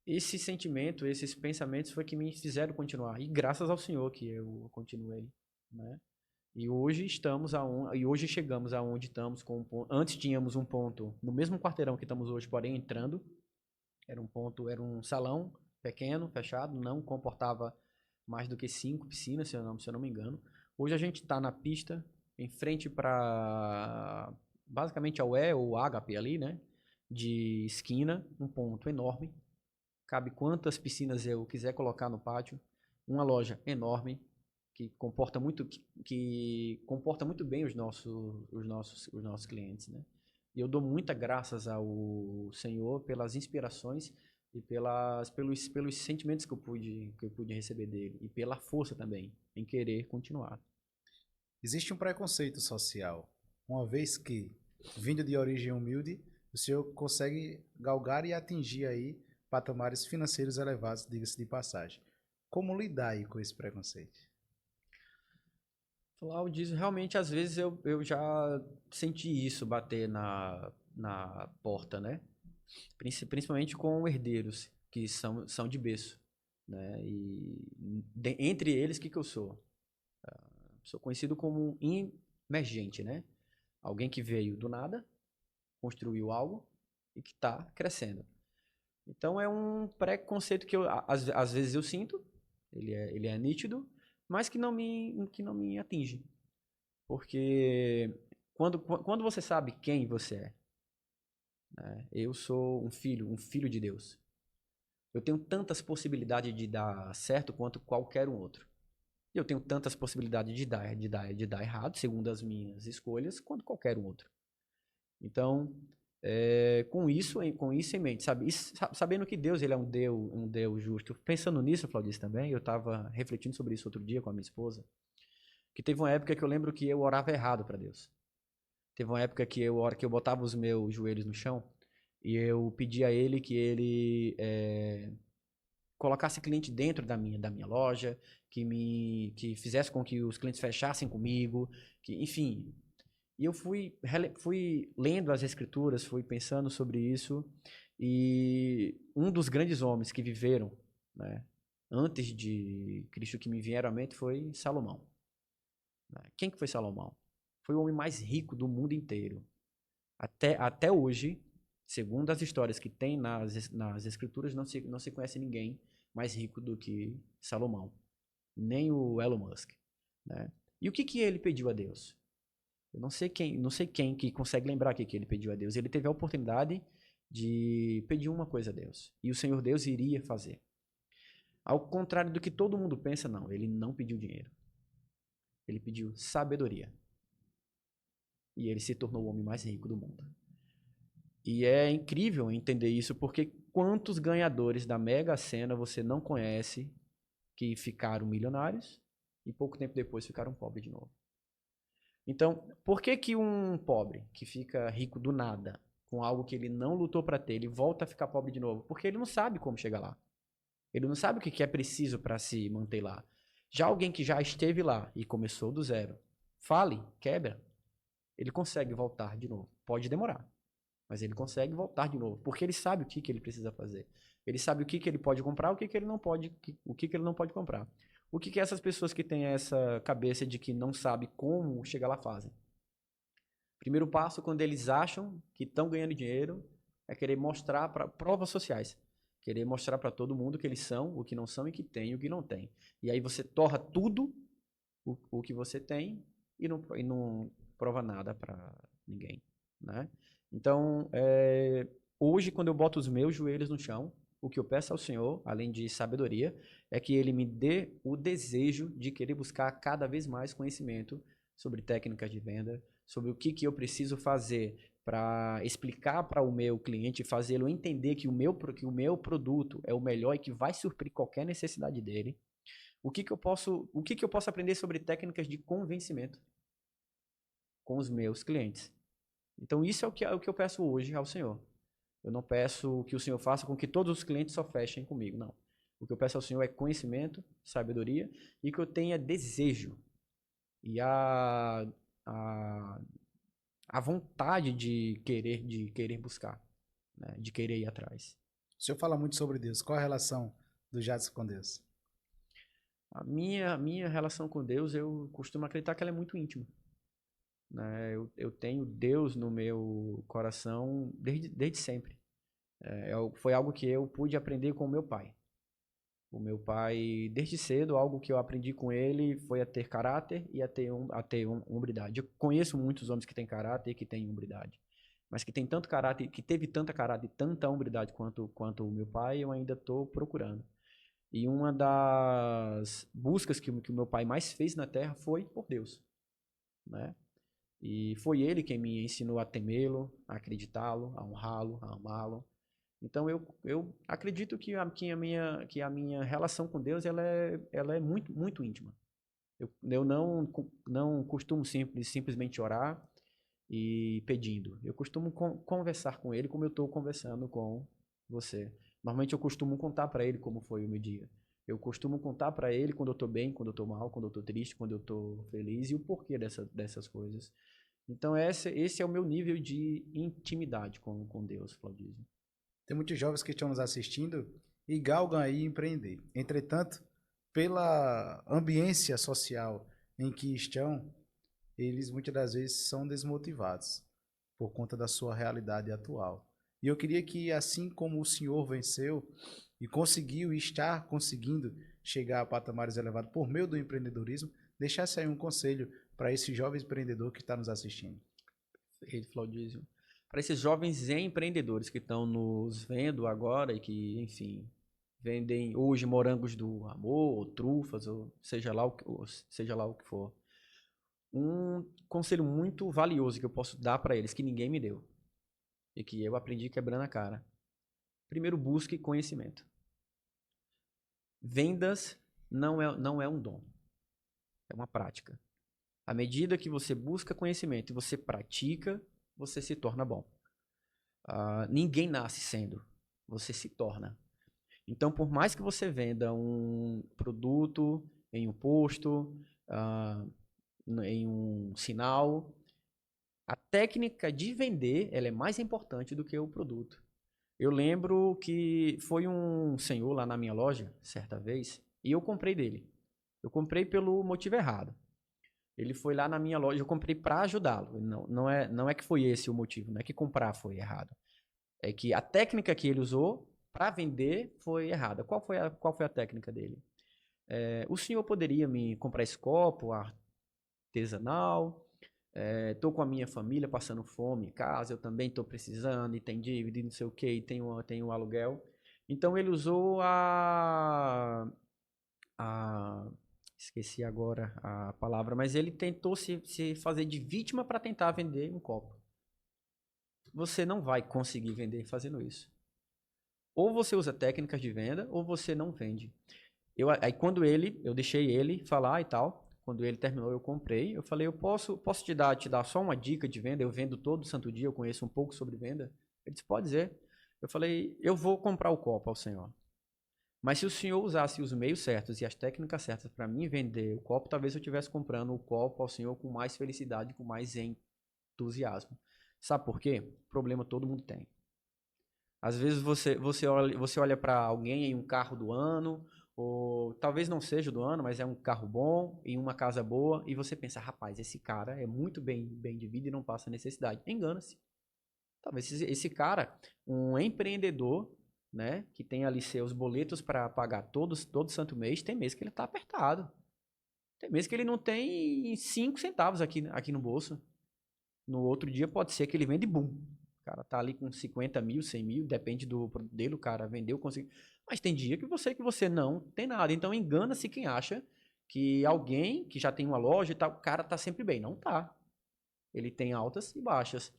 esse sentimento, esses pensamentos foi que me fizeram continuar. E graças ao Senhor que eu continuei, né? E hoje chegamos aonde estamos com um ponto. Antes tínhamos um ponto no mesmo quarteirão que estamos hoje, porém entrando. Era um salão pequeno, fechado, não comportava mais do que 5 piscinas, se eu não me engano. Hoje a gente está na pista, em frente para basicamente ao ou Ágape ali, né? De esquina, um ponto enorme. Cabe quantas piscinas eu quiser colocar no pátio. Uma loja enorme que comporta muito bem os nossos clientes, né? E eu dou muita graças ao Senhor pelas inspirações e pelos sentimentos que eu pude receber dele e pela força também em querer continuar. Existe um preconceito social, uma vez que, vindo de origem humilde, o senhor consegue galgar e atingir aí patamares financeiros elevados, diga-se de passagem. Como lidar aí com esse preconceito? Claudio, realmente às vezes eu já senti isso bater na porta, né? Principalmente com herdeiros que são de berço, né? E entre eles, o que eu sou? Sou conhecido como um emergente, né? Alguém que veio do nada, construiu algo e que está crescendo. Então é um preconceito que às vezes eu sinto, ele é nítido, mas que não me atinge. Porque quando você sabe quem você é, né? Eu sou um filho de Deus. Eu tenho tantas possibilidades de dar certo quanto qualquer um outro. E eu tenho tantas possibilidades de dar errado, segundo as minhas escolhas, quanto qualquer um outro. Então, Com isso em mente, sabe? Sabendo que Deus ele é um Deus justo. Pensando nisso, Claudice, também, eu estava refletindo sobre isso outro dia com a minha esposa, que teve uma época que eu lembro que eu orava errado para Deus. Teve uma época que eu botava os meus joelhos no chão e eu pedia a Ele que Ele colocasse cliente dentro da minha loja, que fizesse com que os clientes fechassem comigo, que, enfim. E eu fui lendo as escrituras, fui pensando sobre isso, e um dos grandes homens que viveram, né, antes de Cristo que me vieram à mente foi Salomão. Quem que foi Salomão? Foi o homem mais rico do mundo inteiro. Até hoje, segundo as histórias que tem nas escrituras, não se conhece ninguém mais rico do que Salomão. Nem o Elon Musk. Né? E o que ele pediu a Deus? Eu não sei quem que consegue lembrar o que ele pediu a Deus. Ele teve a oportunidade de pedir uma coisa a Deus. E o Senhor Deus iria fazer. Ao contrário do que todo mundo pensa, não. Ele não pediu dinheiro. Ele pediu sabedoria. E ele se tornou o homem mais rico do mundo. E é incrível entender isso, porque quantos ganhadores da Mega Sena você não conhece que ficaram milionários e pouco tempo depois ficaram pobres de novo? Então, por que um pobre que fica rico do nada, com algo que ele não lutou para ter, ele volta a ficar pobre de novo? Porque ele não sabe como chegar lá. Ele não sabe o que é preciso para se manter lá. Já alguém que já esteve lá e começou do zero, fale, quebra, ele consegue voltar de novo. Pode demorar, mas ele consegue voltar de novo, porque ele sabe o que ele precisa fazer. Ele sabe o que ele pode comprar, o que ele não pode, o que ele não pode comprar. O que essas pessoas que têm essa cabeça de que não sabe como chegar lá fazem? Primeiro passo, quando eles acham que estão ganhando dinheiro, é querer mostrar para provas sociais. Querer mostrar para todo mundo que eles são, o que não são e que tem o que não tem. E aí você torra tudo o que você tem e não prova nada para ninguém, né? Então, hoje, quando eu boto os meus joelhos no chão, o que eu peço ao Senhor, além de sabedoria, é que Ele me dê o desejo de querer buscar cada vez mais conhecimento sobre técnicas de venda, sobre o que eu preciso fazer para explicar para o meu cliente, fazê-lo entender que o meu produto é o melhor e que vai suprir qualquer necessidade dele. O que eu posso aprender sobre técnicas de convencimento com os meus clientes? Então, isso é o que eu peço hoje ao Senhor. Eu não peço que o Senhor faça com que todos os clientes só fechem comigo, não. O que eu peço ao Senhor é conhecimento, sabedoria e que eu tenha desejo e a, a vontade de querer buscar, né? De querer ir atrás. O senhor fala muito sobre Deus. Qual a relação do Jadson com Deus? A minha relação com Deus, eu costumo acreditar que ela é muito íntima. Né? Eu tenho Deus no meu coração desde sempre. Foi algo que eu pude aprender com o meu pai. O meu pai, desde cedo, algo que eu aprendi com ele foi a ter caráter e a ter hombridade. Eu conheço muitos homens que têm caráter e que têm hombridade. Mas que tem tanto caráter, que teve tanta caráter e tanta hombridade quanto o meu pai, eu ainda estou procurando. E uma das buscas que o meu pai mais fez na terra foi por Deus, né? E foi ele quem me ensinou a temê-lo, a acreditá-lo, a honrá-lo, a amá-lo. Então eu acredito que a minha relação com Deus ela é muito, muito íntima. Eu não costumo simplesmente orar e pedindo. Eu costumo conversar com ele como eu estou conversando com você. Normalmente eu costumo contar para ele como foi o meu dia. Eu costumo contar para ele quando eu estou bem, quando eu estou mal, quando eu estou triste, quando eu estou feliz e o porquê dessas coisas. Então esse é o meu nível de intimidade com Deus, Claudísio. Tem muitos jovens que estão nos assistindo e galgam aí empreender. Entretanto, pela ambiência social em que estão, eles muitas das vezes são desmotivados por conta da sua realidade atual. E eu queria que, assim como o senhor venceu e conseguiu e está conseguindo chegar a patamares elevados por meio do empreendedorismo, deixasse aí um conselho para esse jovem empreendedor que está nos assistindo. Claudísio. Para esses jovens empreendedores que estão nos vendo agora e que, enfim, vendem hoje morangos do amor, ou trufas, ou seja lá o que for. Um conselho muito valioso que eu posso dar para eles, que ninguém me deu. e que eu aprendi quebrando a cara. Primeiro, busque conhecimento. Vendas não é um dom, é uma prática. À medida que você busca conhecimento e você pratica, você se torna bom. Ninguém nasce sendo, você se torna. Então, por mais que você venda um produto em um posto, em um sinal, a técnica de vender ela é mais importante do que o produto. Eu lembro que foi um senhor lá na minha loja, certa vez, e eu comprei dele. Eu comprei pelo motivo errado. Ele foi lá na minha loja, eu comprei para ajudá-lo. Não é que foi esse o motivo, não é que comprar foi errado. É que a técnica que ele usou para vender foi errada. Qual foi a técnica dele? O senhor poderia me comprar esse copo artesanal? Tô com a minha família passando fome em casa, eu também tô precisando, e tem dívida, e não sei o que, e tem um aluguel. Então ele usou esqueci agora a palavra, mas ele tentou se fazer de vítima para tentar vender um copo. Você não vai conseguir vender fazendo isso. Ou você usa técnicas de venda, ou você não vende. Aí quando eu deixei ele falar e tal, quando ele terminou, eu comprei. Eu falei, eu posso te dar só uma dica de venda? Eu vendo todo santo dia, eu conheço um pouco sobre venda. Ele disse, pode dizer. Eu falei, eu vou comprar o copo ao senhor. Mas se o senhor usasse os meios certos e as técnicas certas para mim vender o copo, talvez eu estivesse comprando o copo ao senhor com mais felicidade, com mais entusiasmo. Sabe por quê? Problema todo mundo tem. Às vezes você olha para alguém em um carro do ano, ou talvez não seja do ano, mas é um carro bom, em uma casa boa, e você pensa, rapaz, esse cara é muito bem de vida e não passa necessidade. Engana-se. Talvez esse cara, um empreendedor, né, que tem ali seus boletos para pagar todo santo mês, tem mês que ele está apertado. Tem mês que ele não tem 5 centavos aqui no bolso. No outro dia pode ser que ele vende boom. O cara tá ali com 50 mil, 100 mil, depende do produto dele, o cara vendeu, conseguiu. Mas tem dia que você não tem nada. Então engana-se quem acha que alguém que já tem uma loja e tal, o cara tá sempre bem. Não tá. Ele tem altas e baixas.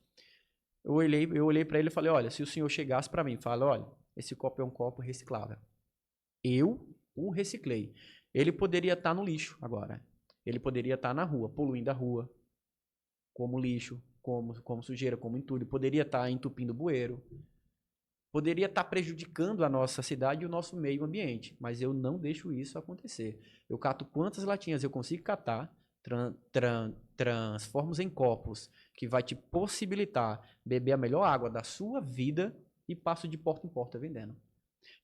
Eu olhei para ele e falei, olha, se o senhor chegasse para mim e fala, olha, esse copo é um copo reciclável. Eu o reciclei. Ele poderia estar no lixo agora. Ele poderia estar na rua, poluindo a rua, como lixo, como sujeira, como entulho. Poderia estar entupindo bueiro. Poderia estar prejudicando a nossa cidade e o nosso meio ambiente. Mas eu não deixo isso acontecer. Eu cato quantas latinhas eu consigo catar, transformo em copos que vai te possibilitar beber a melhor água da sua vida e passo de porta em porta vendendo.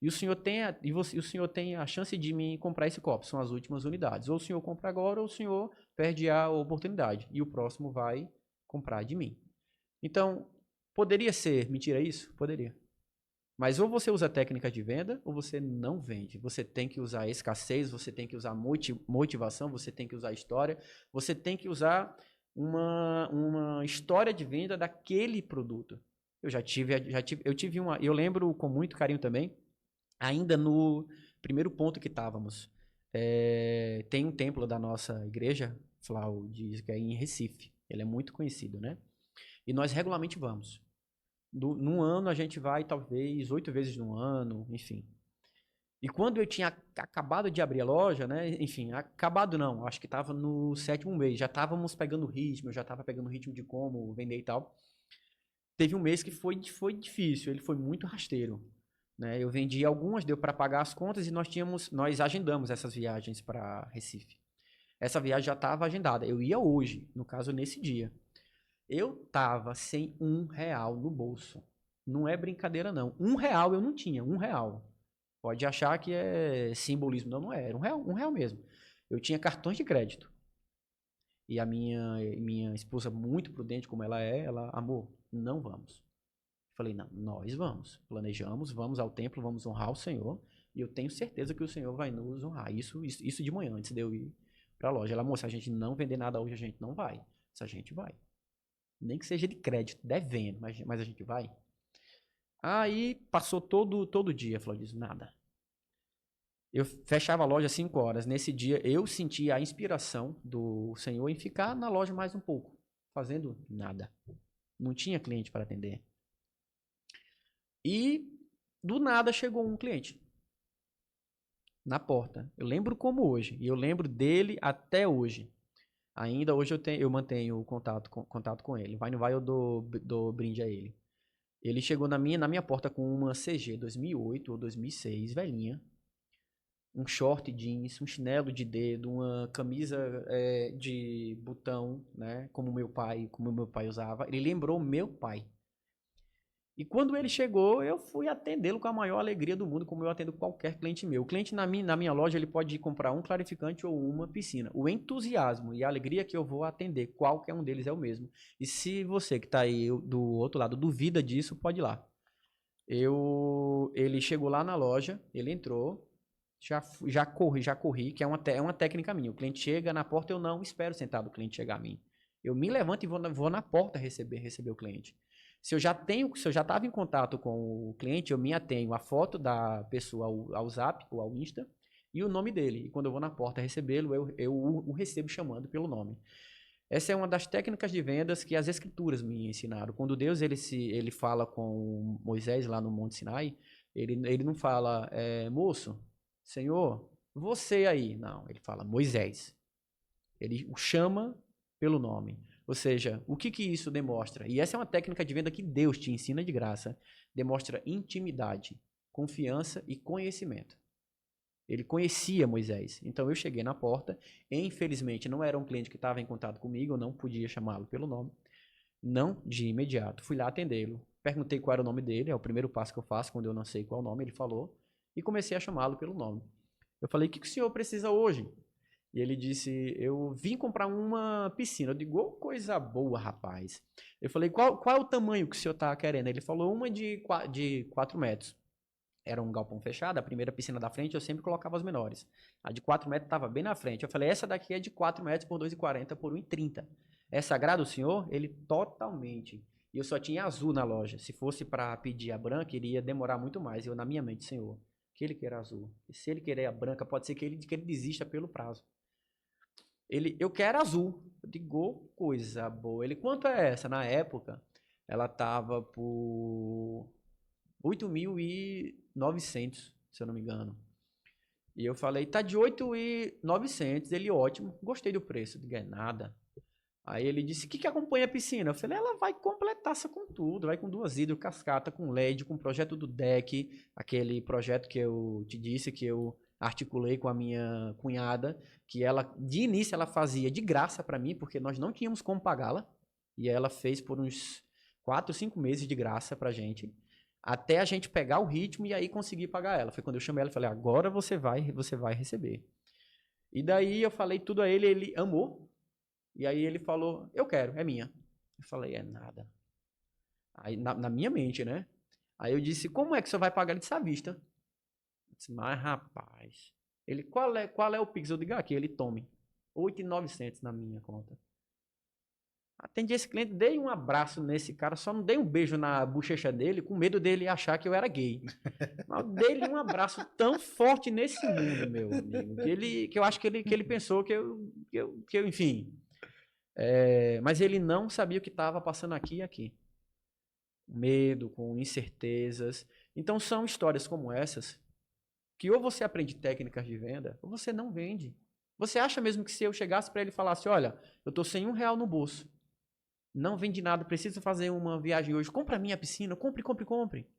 E o senhor tem a chance de me comprar esse copo, são as últimas unidades. Ou o senhor compra agora, ou o senhor perde a oportunidade. E o próximo vai comprar de mim. Então, poderia ser mentira isso? Poderia. Mas ou você usa técnica de venda, ou você não vende. Você tem que usar escassez, você tem que usar motivação, você tem que usar história, você tem que usar uma história de venda daquele produto. Eu lembro com muito carinho também, ainda no primeiro ponto que estávamos. Tem um templo da nossa igreja, Flau, diz que é em Recife. Ele é muito conhecido, né? E nós regularmente vamos. Num ano a gente vai talvez 8 vezes no ano, enfim. E quando eu tinha acabado de abrir a loja, né? Enfim, acabado não, acho que estava no 7º mês. Já estávamos pegando ritmo, eu já estava pegando ritmo de como vender e tal. Teve um mês que foi difícil, ele foi muito rasteiro. Né? Eu vendi algumas, deu para pagar as contas e nós agendamos essas viagens para Recife. Essa viagem já estava agendada. Eu ia hoje, no caso nesse dia. Eu tava sem R$ 1 no bolso. Não é brincadeira não. R$ 1 eu não tinha, R$ 1. Pode achar que é simbolismo, não é. Era R$ 1 mesmo. Eu tinha cartões de crédito. E a minha esposa, muito prudente como ela é, amor, não vamos. Falei, não, nós vamos. Planejamos, vamos ao templo, vamos honrar o Senhor. E eu tenho certeza que o Senhor vai nos honrar. Isso de manhã, antes de eu ir para a loja. Ela, amor, se a gente não vender nada hoje, a gente não vai. Se a gente vai. Nem que seja de crédito, devendo, mas a gente vai. Aí passou todo dia, falou disso, nada. Eu fechava a loja às 5 horas. Nesse dia eu senti a inspiração do Senhor em ficar na loja mais um pouco, fazendo nada. Não tinha cliente para atender. E do nada chegou um cliente na porta. Eu lembro como hoje. E eu lembro dele até hoje. Ainda hoje eu mantenho contato com ele. Vai, não vai, eu dou brinde a ele. Ele chegou na minha porta com uma CG 2008 ou 2006, velhinha. Um short jeans, um chinelo de dedo, uma camisa de botão, né? Como meu pai usava. Ele lembrou meu pai. E quando ele chegou, eu fui atendê-lo com a maior alegria do mundo, como eu atendo qualquer cliente meu. O cliente na minha loja, ele pode comprar um clarificante ou uma piscina. O entusiasmo e a alegria que eu vou atender, qualquer um deles é o mesmo. E se você que está aí do outro lado duvida disso, pode ir lá. Ele chegou lá na loja, ele entrou, já corri, que é uma técnica minha. O cliente chega na porta, eu não espero sentado o cliente chegar a mim. Eu me levanto e vou na porta receber o cliente. Se eu já estava em contato com o cliente, eu me atenho à foto da pessoa ao Zap ou ao Insta e o nome dele. E quando eu vou na porta recebê-lo, eu o recebo chamando pelo nome. Essa é uma das técnicas de vendas que as escrituras me ensinaram. Quando Deus ele fala com Moisés lá no Monte Sinai, ele não fala, moço, Senhor, você aí. Não, ele fala Moisés. Ele o chama pelo nome. Ou seja, o que isso demonstra? E essa é uma técnica de venda que Deus te ensina de graça. Demonstra intimidade, confiança e conhecimento. Ele conhecia Moisés. Então eu cheguei na porta. Infelizmente não era um cliente que estava em contato comigo, eu não podia chamá-lo pelo nome. Não de imediato. Fui lá atendê-lo. Perguntei qual era o nome dele, é o primeiro passo que eu faço quando eu não sei qual é o nome, ele falou. E comecei a chamá-lo pelo nome. Eu falei, o que o senhor precisa hoje? E ele disse, eu vim comprar uma piscina. Eu digo, oh, coisa boa, rapaz. Eu falei, qual é o tamanho que o senhor está querendo? Ele falou, uma de 4 metros. Era um galpão fechado, a primeira piscina da frente eu sempre colocava as menores. A de 4 metros estava bem na frente. Eu falei, essa daqui é de 4 metros por 2,40 por 1,30. Essa agrada o senhor? Ele totalmente. E eu só tinha azul na loja. Se fosse para pedir a branca, iria demorar muito mais. Eu, na minha mente, senhor, que ele queira azul. E se ele querer a branca, pode ser que ele desista pelo prazo. Eu quero azul. Eu digo, oh, coisa boa. Ele, quanto é essa? Na época, ela tava por 8.900, se eu não me engano. E eu falei, tá de 8.900. Ele, ótimo, gostei do preço. Digo, é nada. Aí ele disse, o que acompanha a piscina? Eu falei, ela vai completaça com tudo. Vai com 2 hidrocascata, com LED, com o projeto do deck. Aquele projeto que eu te disse, que eu articulei com a minha cunhada, que ela, de início, ela fazia de graça para mim, porque nós não tínhamos como pagá-la. E ela fez por uns 4, 5 meses de graça pra gente. Até a gente pegar o ritmo e aí conseguir pagar ela. Foi quando eu chamei ela e falei, agora você vai receber. E daí eu falei tudo a ele, ele amou. E aí ele falou, eu quero, é minha. Eu falei, é nada. Aí na minha mente, né? Aí eu disse, como é que você vai pagar? Ele disse, à vista. Eu disse, mas rapaz. Ele, qual é o Pix? Eu digo, aqui, ele tome. 8.900 na minha conta. Atendi esse cliente, dei um abraço nesse cara, só não dei um beijo na bochecha dele, com medo dele achar que eu era gay. Mas eu dei-lhe um abraço tão forte nesse mundo, meu amigo, que eu acho que ele pensou que eu enfim. Mas ele não sabia o que estava passando aqui e aqui. Medo, com incertezas. Então são histórias como essas, que ou você aprende técnicas de venda, ou você não vende. Você acha mesmo que se eu chegasse para ele e falasse, olha, eu estou sem R$ 1 no bolso, não vende nada, precisa fazer uma viagem hoje, compra a minha piscina, compre.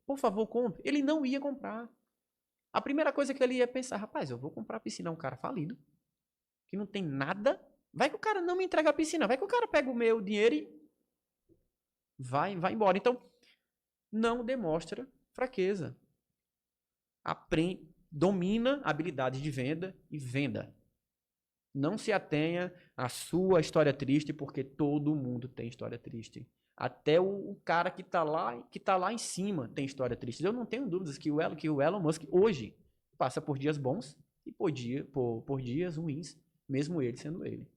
Por favor, compre. Ele não ia comprar. A primeira coisa que ele ia pensar, rapaz, eu vou comprar a piscina a um cara falido, que não tem nada. Vai que o cara não me entrega a piscina, vai que o cara pega o meu dinheiro e vai embora. Então, não demonstra fraqueza. Domina a habilidade de venda e venda. Não se atenha à sua história triste, porque todo mundo tem história triste. Até o cara que tá lá em cima tem história triste. Eu não tenho dúvidas que o Elon Musk hoje passa por dias bons e por dias ruins, mesmo ele sendo ele.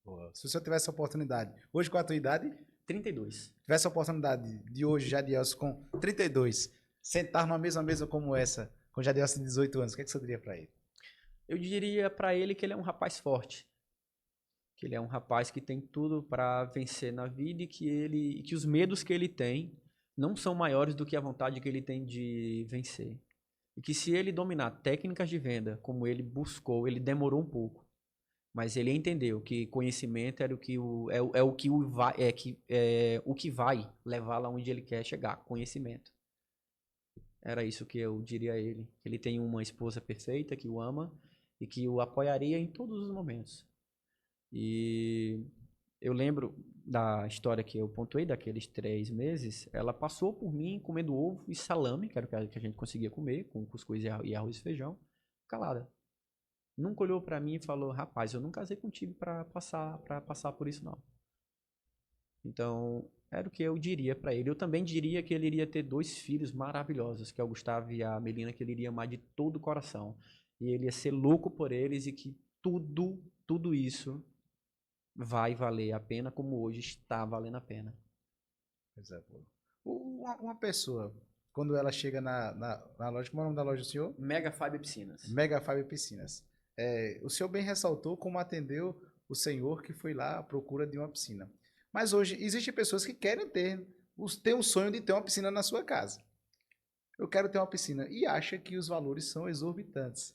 Boa. Se você tivesse a oportunidade, hoje com a tua idade? 32. Tivesse a oportunidade de hoje, Jadielson, com 32, sentar numa mesma mesa como essa, com Jadielson de 18 anos, o que você diria para ele? Eu diria para ele que ele é um rapaz forte, que ele é um rapaz que tem tudo para vencer na vida e que os medos que ele tem não são maiores do que a vontade que ele tem de vencer. E que se ele dominar técnicas de venda como ele buscou, ele demorou um pouco, mas ele entendeu que conhecimento era o que o que o que vai levar lá onde ele quer chegar, conhecimento. Era isso que eu diria a ele. Ele tem uma esposa perfeita que o ama e que o apoiaria em todos os momentos. E eu lembro da história que eu pontuei daqueles 3 meses. Ela passou por mim comendo ovo e salame, que era o que a gente conseguia comer, com cuscuz e arroz e feijão, calada. Nunca olhou pra mim e falou: rapaz, eu não casei contigo pra passar por isso, não. Então, era o que eu diria pra ele. Eu também diria que ele iria ter 2 filhos maravilhosos, que é o Gustavo e a Melina, que ele iria amar de todo o coração. E ele ia ser louco por eles e que tudo isso vai valer a pena como hoje está valendo a pena. Exato. Uma pessoa, quando ela chega na loja, como é o nome da loja do senhor? Mega Fiber Piscinas. Mega Fiber Piscinas. O senhor bem ressaltou como atendeu o senhor que foi lá à procura de uma piscina. Mas hoje existem pessoas que querem ter um sonho de ter uma piscina na sua casa. Eu quero ter uma piscina e acha que os valores são exorbitantes.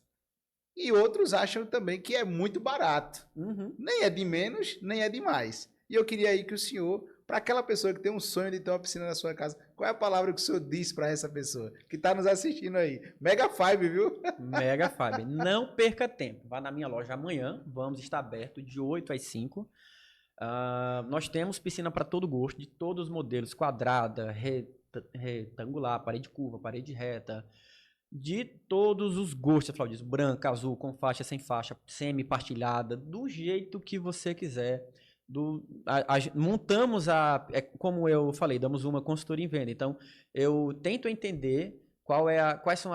E outros acham também que é muito barato. Uhum. Nem é de menos, nem é de mais. E eu queria aí que o senhor, para aquela pessoa que tem um sonho de ter uma piscina na sua casa, qual é a palavra que o senhor diz para essa pessoa que está nos assistindo aí? Mega Fiber, viu? Mega Fiber. Não perca tempo. Vá na minha loja amanhã. Vamos estar aberto de 8 às 5. Nós temos piscina para todo gosto, de todos os modelos. Quadrada, retangular, parede curva, parede reta. De todos os gostos, Claudio. Branca, azul, com faixa, sem faixa, semi-partilhada. Do jeito que você quiser. Montamos como eu falei, damos uma consultoria em venda. Então, eu tento entender quais são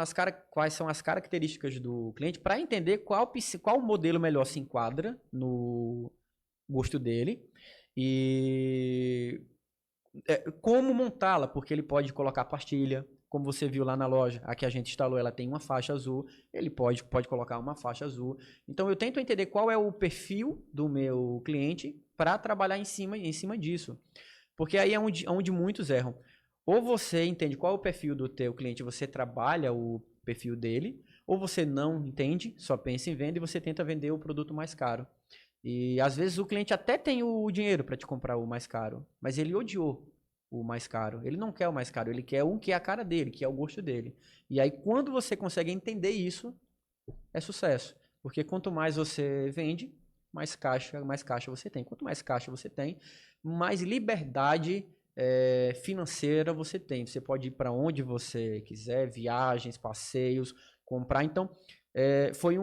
as características do cliente para entender qual modelo melhor se enquadra no gosto dele e como montá-la, porque ele pode colocar pastilha, como você viu lá na loja, a que a gente instalou, ela tem uma faixa azul, ele pode colocar uma faixa azul. Então eu tento entender qual é o perfil do meu cliente para trabalhar em cima disso. Porque aí é onde muitos erram. Ou você entende qual é o perfil do teu cliente, você trabalha o perfil dele, ou você não entende, só pensa em venda e você tenta vender o produto mais caro. E às vezes o cliente até tem o dinheiro para te comprar o mais caro, mas ele odiou o mais caro. Ele não quer o mais caro, ele quer um que é a cara dele, que é o gosto dele. E aí quando você consegue entender isso, é sucesso. Porque quanto mais você vende, mais caixa você tem. Quanto mais caixa você tem, mais liberdade financeira você tem. Você pode ir para onde você quiser, viagens, passeios, comprar. Então, foi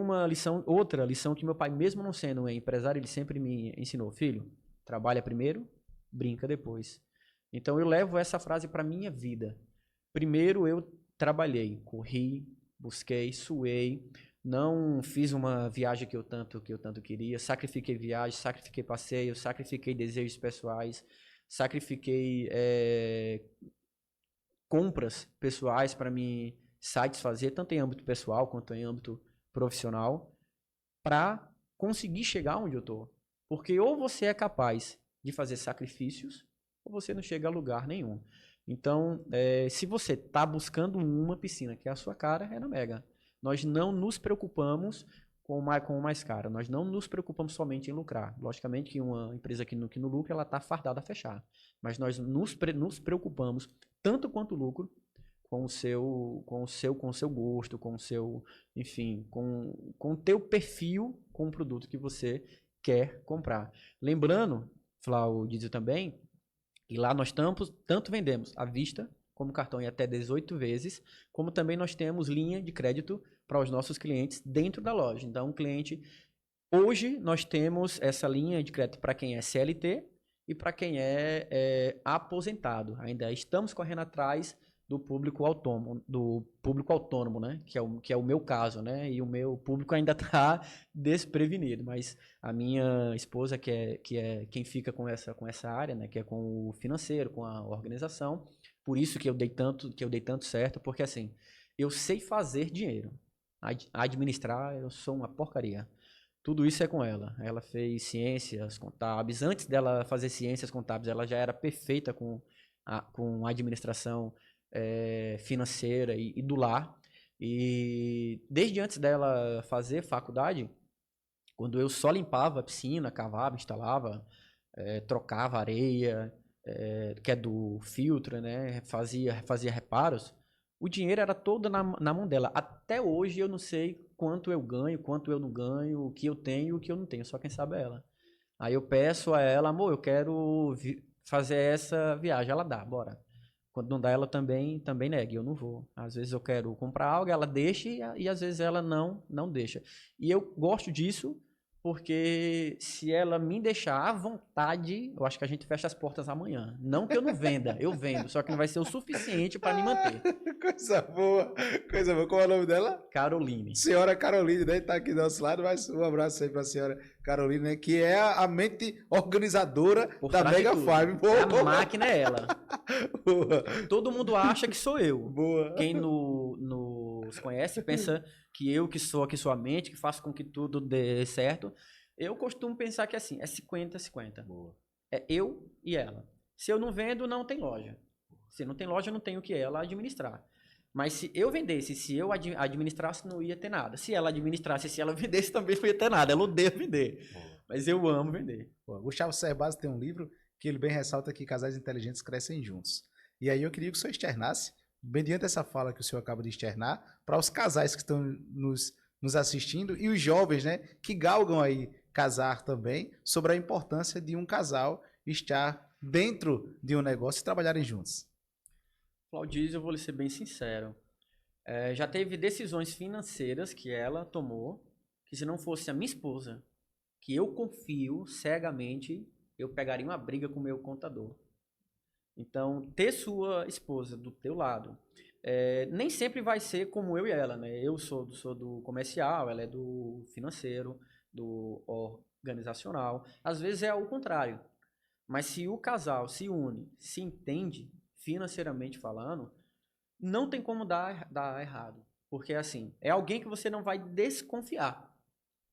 outra lição que meu pai, mesmo não sendo empresário, ele sempre me ensinou: filho, trabalha primeiro, brinca depois. Então eu levo essa frase para minha vida. Primeiro eu trabalhei, corri, busquei, suei, não fiz uma viagem que eu tanto queria, sacrifiquei viagem, sacrifiquei passeio, sacrifiquei desejos pessoais, sacrifiquei compras pessoais para me satisfazer, tanto em âmbito pessoal quanto em âmbito profissional, para conseguir chegar onde eu tô. Porque ou você é capaz de fazer sacrifícios, ou você não chega a lugar nenhum. Então, se você está buscando uma piscina que é a sua cara, é na Mega. Nós não nos preocupamos com o mais caro. Nós não nos preocupamos somente em lucrar. Logicamente que uma empresa que no lucro, ela está fardada a fechar. Mas nós nos preocupamos tanto quanto o lucro com o seu gosto, com o seu, enfim, com o teu perfil com o produto que você quer comprar. Lembrando, Flau dizia também, e lá nós tanto vendemos à vista, como cartão em até 18 vezes, como também nós temos linha de crédito para os nossos clientes dentro da loja. Então, hoje nós temos essa linha de crédito para quem é CLT e para quem é aposentado. Ainda estamos correndo atrás do público autônomo, né? Que é o meu caso, né? E o meu público ainda está desprevenido, mas a minha esposa, que é quem fica com essa área, né? Que é com o financeiro, com a organização. Por isso que eu dei tanto certo, porque assim, eu sei fazer dinheiro. Administrar, eu sou uma porcaria. Tudo isso é com ela. Ela fez ciências contábeis. Antes dela fazer ciências contábeis, ela já era perfeita com com administração financeira e do lar. E desde antes dela fazer faculdade, quando eu só limpava a piscina, cavava, instalava, trocava areia, que é do filtro, né? Fazia reparos, o dinheiro era todo na mão dela. Até hoje eu não sei quanto eu ganho, quanto eu não ganho, o que eu tenho e o que eu não tenho, só quem sabe é ela. Aí eu peço a ela, amor, eu quero fazer essa viagem. Ela dá, bora. Quando não dá, ela também nega, eu não vou. Às vezes eu quero comprar algo, ela deixa e às vezes ela não deixa. E eu gosto disso porque se ela me deixar à vontade, eu acho que a gente fecha as portas amanhã. Não que eu não venda, eu vendo, só que não vai ser o suficiente para me manter. Coisa boa, coisa boa. Qual é o nome dela? Caroline. Senhora Caroline, né? Tá aqui do nosso lado, mas um abraço aí pra senhora Caroline, né? Que é a mente organizadora da Mega Farm. A máquina é ela. Boa. Todo mundo acha que sou eu. Boa. Quem nos conhece pensa que eu que sou aqui sua mente, que faço com que tudo dê certo. Eu costumo pensar que assim, é 50-50. É eu e ela. Se eu não vendo, não tem loja. Se não tem loja, não tenho que ela administrar. Mas se eu vendesse, se eu administrasse, não ia ter nada. Se ela administrasse, se ela vendesse, também não ia ter nada. Ela odeia vender. Mas eu amo vender. Gustavo Cerbasi tem um livro que ele bem ressalta que casais inteligentes crescem juntos. E aí eu queria que o senhor externasse, mediante essa fala que o senhor acaba de externar, para os casais que estão nos assistindo e os jovens, né, que galgam aí casar também, sobre a importância de um casal estar dentro de um negócio e trabalharem juntos. Claudísio, eu vou lhe ser bem sincero. Já teve decisões financeiras que ela tomou, que se não fosse a minha esposa, que eu confio cegamente, eu pegaria uma briga com o meu contador. Então, ter sua esposa do teu lado, nem sempre vai ser como eu e ela, né? Eu sou do comercial, ela é do financeiro, do organizacional. Às vezes é o contrário. Mas se o casal se une, se entende, financeiramente falando, não tem como dar errado. Porque, assim, é alguém que você não vai desconfiar.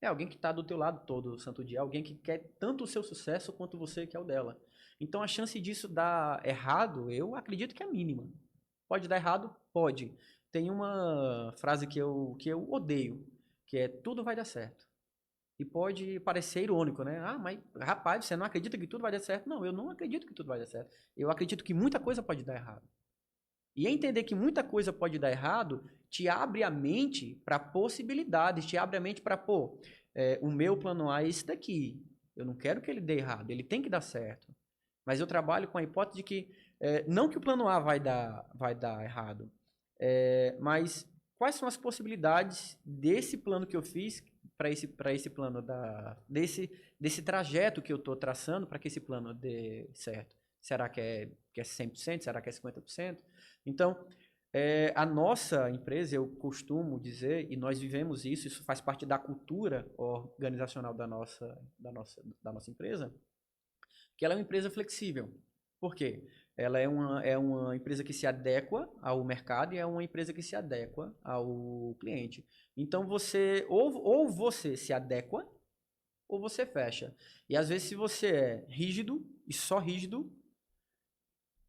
É alguém que está do teu lado todo santo dia. É alguém que quer tanto o seu sucesso quanto você quer o dela. Então, a chance disso dar errado, eu acredito que é mínima. Pode dar errado? Pode. Tem uma frase que eu odeio, que é tudo vai dar certo. E pode parecer irônico, né? Ah, mas rapaz, você não acredita que tudo vai dar certo? Não, eu não acredito que tudo vai dar certo. Eu acredito que muita coisa pode dar errado. E entender que muita coisa pode dar errado te abre a mente para possibilidades, te abre a mente para, o meu plano A é esse daqui. Eu não quero que ele dê errado, ele tem que dar certo. Mas eu trabalho com a hipótese de que, não que o plano A vai dar errado, mas quais são as possibilidades desse plano que eu fiz para esse plano desse trajeto que eu estou traçando para que esse plano dê certo. Será que é 100%? Será que é 50%? Então, a nossa empresa, eu costumo dizer, e nós vivemos isso faz parte da cultura organizacional da nossa empresa, que ela é uma empresa flexível. Por quê? Ela é uma empresa que se adequa ao mercado e é uma empresa que se adequa ao cliente. Então, ou você se adequa ou você fecha. E às vezes, se você é rígido e só rígido,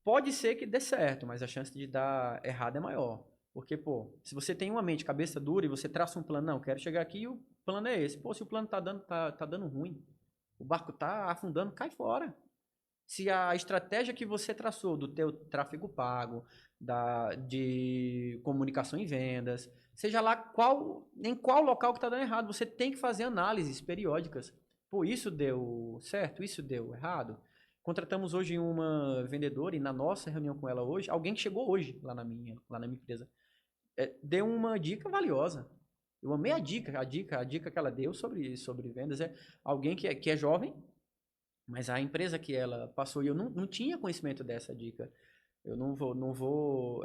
pode ser que dê certo, mas a chance de dar errado é maior. Porque, se você tem uma mente, cabeça dura e você traça um plano, não, quero chegar aqui e o plano é esse. Se o plano tá dando ruim, o barco tá afundando, cai fora. Se a estratégia que você traçou do teu tráfego pago, de comunicação e vendas, seja lá em qual local que está dando errado, você tem que fazer análises periódicas. Isso deu certo, isso deu errado. Contratamos hoje uma vendedora e na nossa reunião com ela hoje, alguém que chegou hoje lá na minha empresa, deu uma dica valiosa. Eu amei a dica que ela deu sobre vendas. É alguém que é jovem, mas a empresa que ela passou, e eu não tinha conhecimento dessa dica. Eu não vou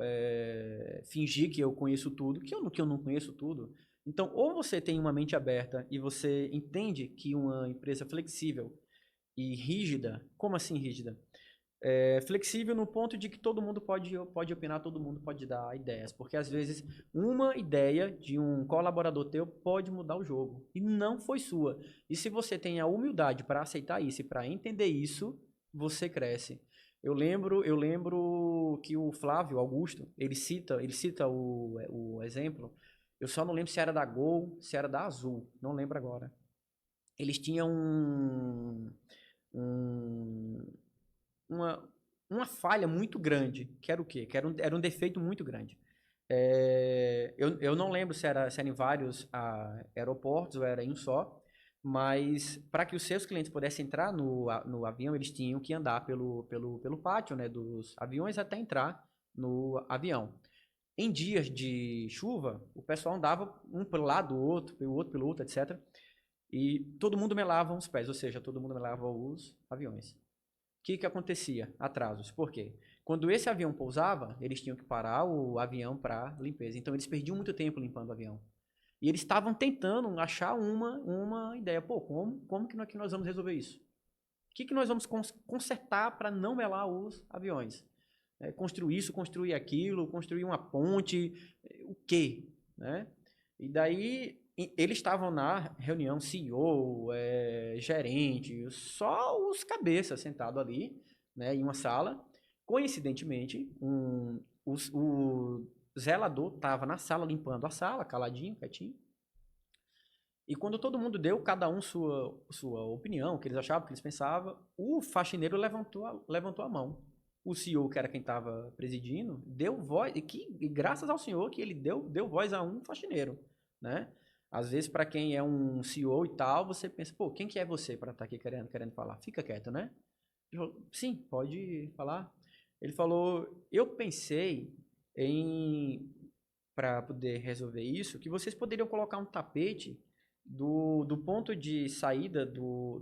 fingir que eu conheço tudo, que eu não conheço tudo. Então, ou você tem uma mente aberta e você entende que uma empresa flexível e rígida, como assim rígida? Flexível no ponto de que todo mundo pode opinar, todo mundo pode dar ideias, porque às vezes uma ideia de um colaborador teu pode mudar o jogo e não foi sua. E se você tem a humildade para aceitar isso e para entender isso, você cresce. Eu lembro que o Flávio Augusto, ele cita o exemplo. Eu só não lembro se era da Gol, se era da Azul, não lembro agora. Eles tinham um- uma falha muito grande, que era o quê? Que era um defeito muito grande. Eu não lembro se era em vários aeroportos ou era em um só, mas para que os seus clientes pudessem entrar no avião, eles tinham que andar pelo pátio, né, dos aviões até entrar no avião. Em dias de chuva, o pessoal andava um pelo lado do outro, pelo outro, etc. E todo mundo melava os pés, ou seja, todo mundo melava os aviões. O que acontecia? Atrasos. Por quê? Quando esse avião pousava, eles tinham que parar o avião para limpeza. Então, eles perdiam muito tempo limpando o avião. E eles estavam tentando achar uma ideia. Pô, como que nós vamos resolver isso? O que nós vamos consertar para não melar os aviões? Construir isso, construir aquilo, construir uma ponte, o quê? Né? E daí eles estavam na reunião, CEO, gerente, só os cabeças sentados ali, né, em uma sala. Coincidentemente, o zelador estava na sala limpando a sala, caladinho, quietinho. E quando todo mundo deu, cada um sua opinião, o que eles achavam, o que eles pensavam, o faxineiro levantou a mão. O senhor, que era quem estava presidindo, deu voz, e graças ao senhor que ele deu voz a um faxineiro, né? Às vezes, para quem é um CEO e tal, você pensa, pô, quem que é você para estar aqui querendo falar? Fica quieto, né? Ele falou, sim, pode falar. Ele falou, eu pensei para poder resolver isso, que vocês poderiam colocar um tapete do ponto de saída do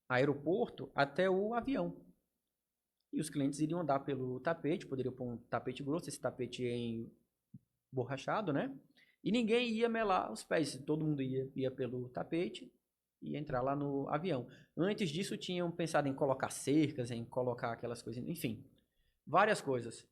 aeroporto até o avião. E os clientes iriam andar pelo tapete, poderiam pôr um tapete grosso, esse tapete emborrachado, né? E ninguém ia melar os pés, todo mundo ia pelo tapete e entrar lá no avião. Antes disso, tinham pensado em colocar cercas, em colocar aquelas coisas, enfim, várias coisas.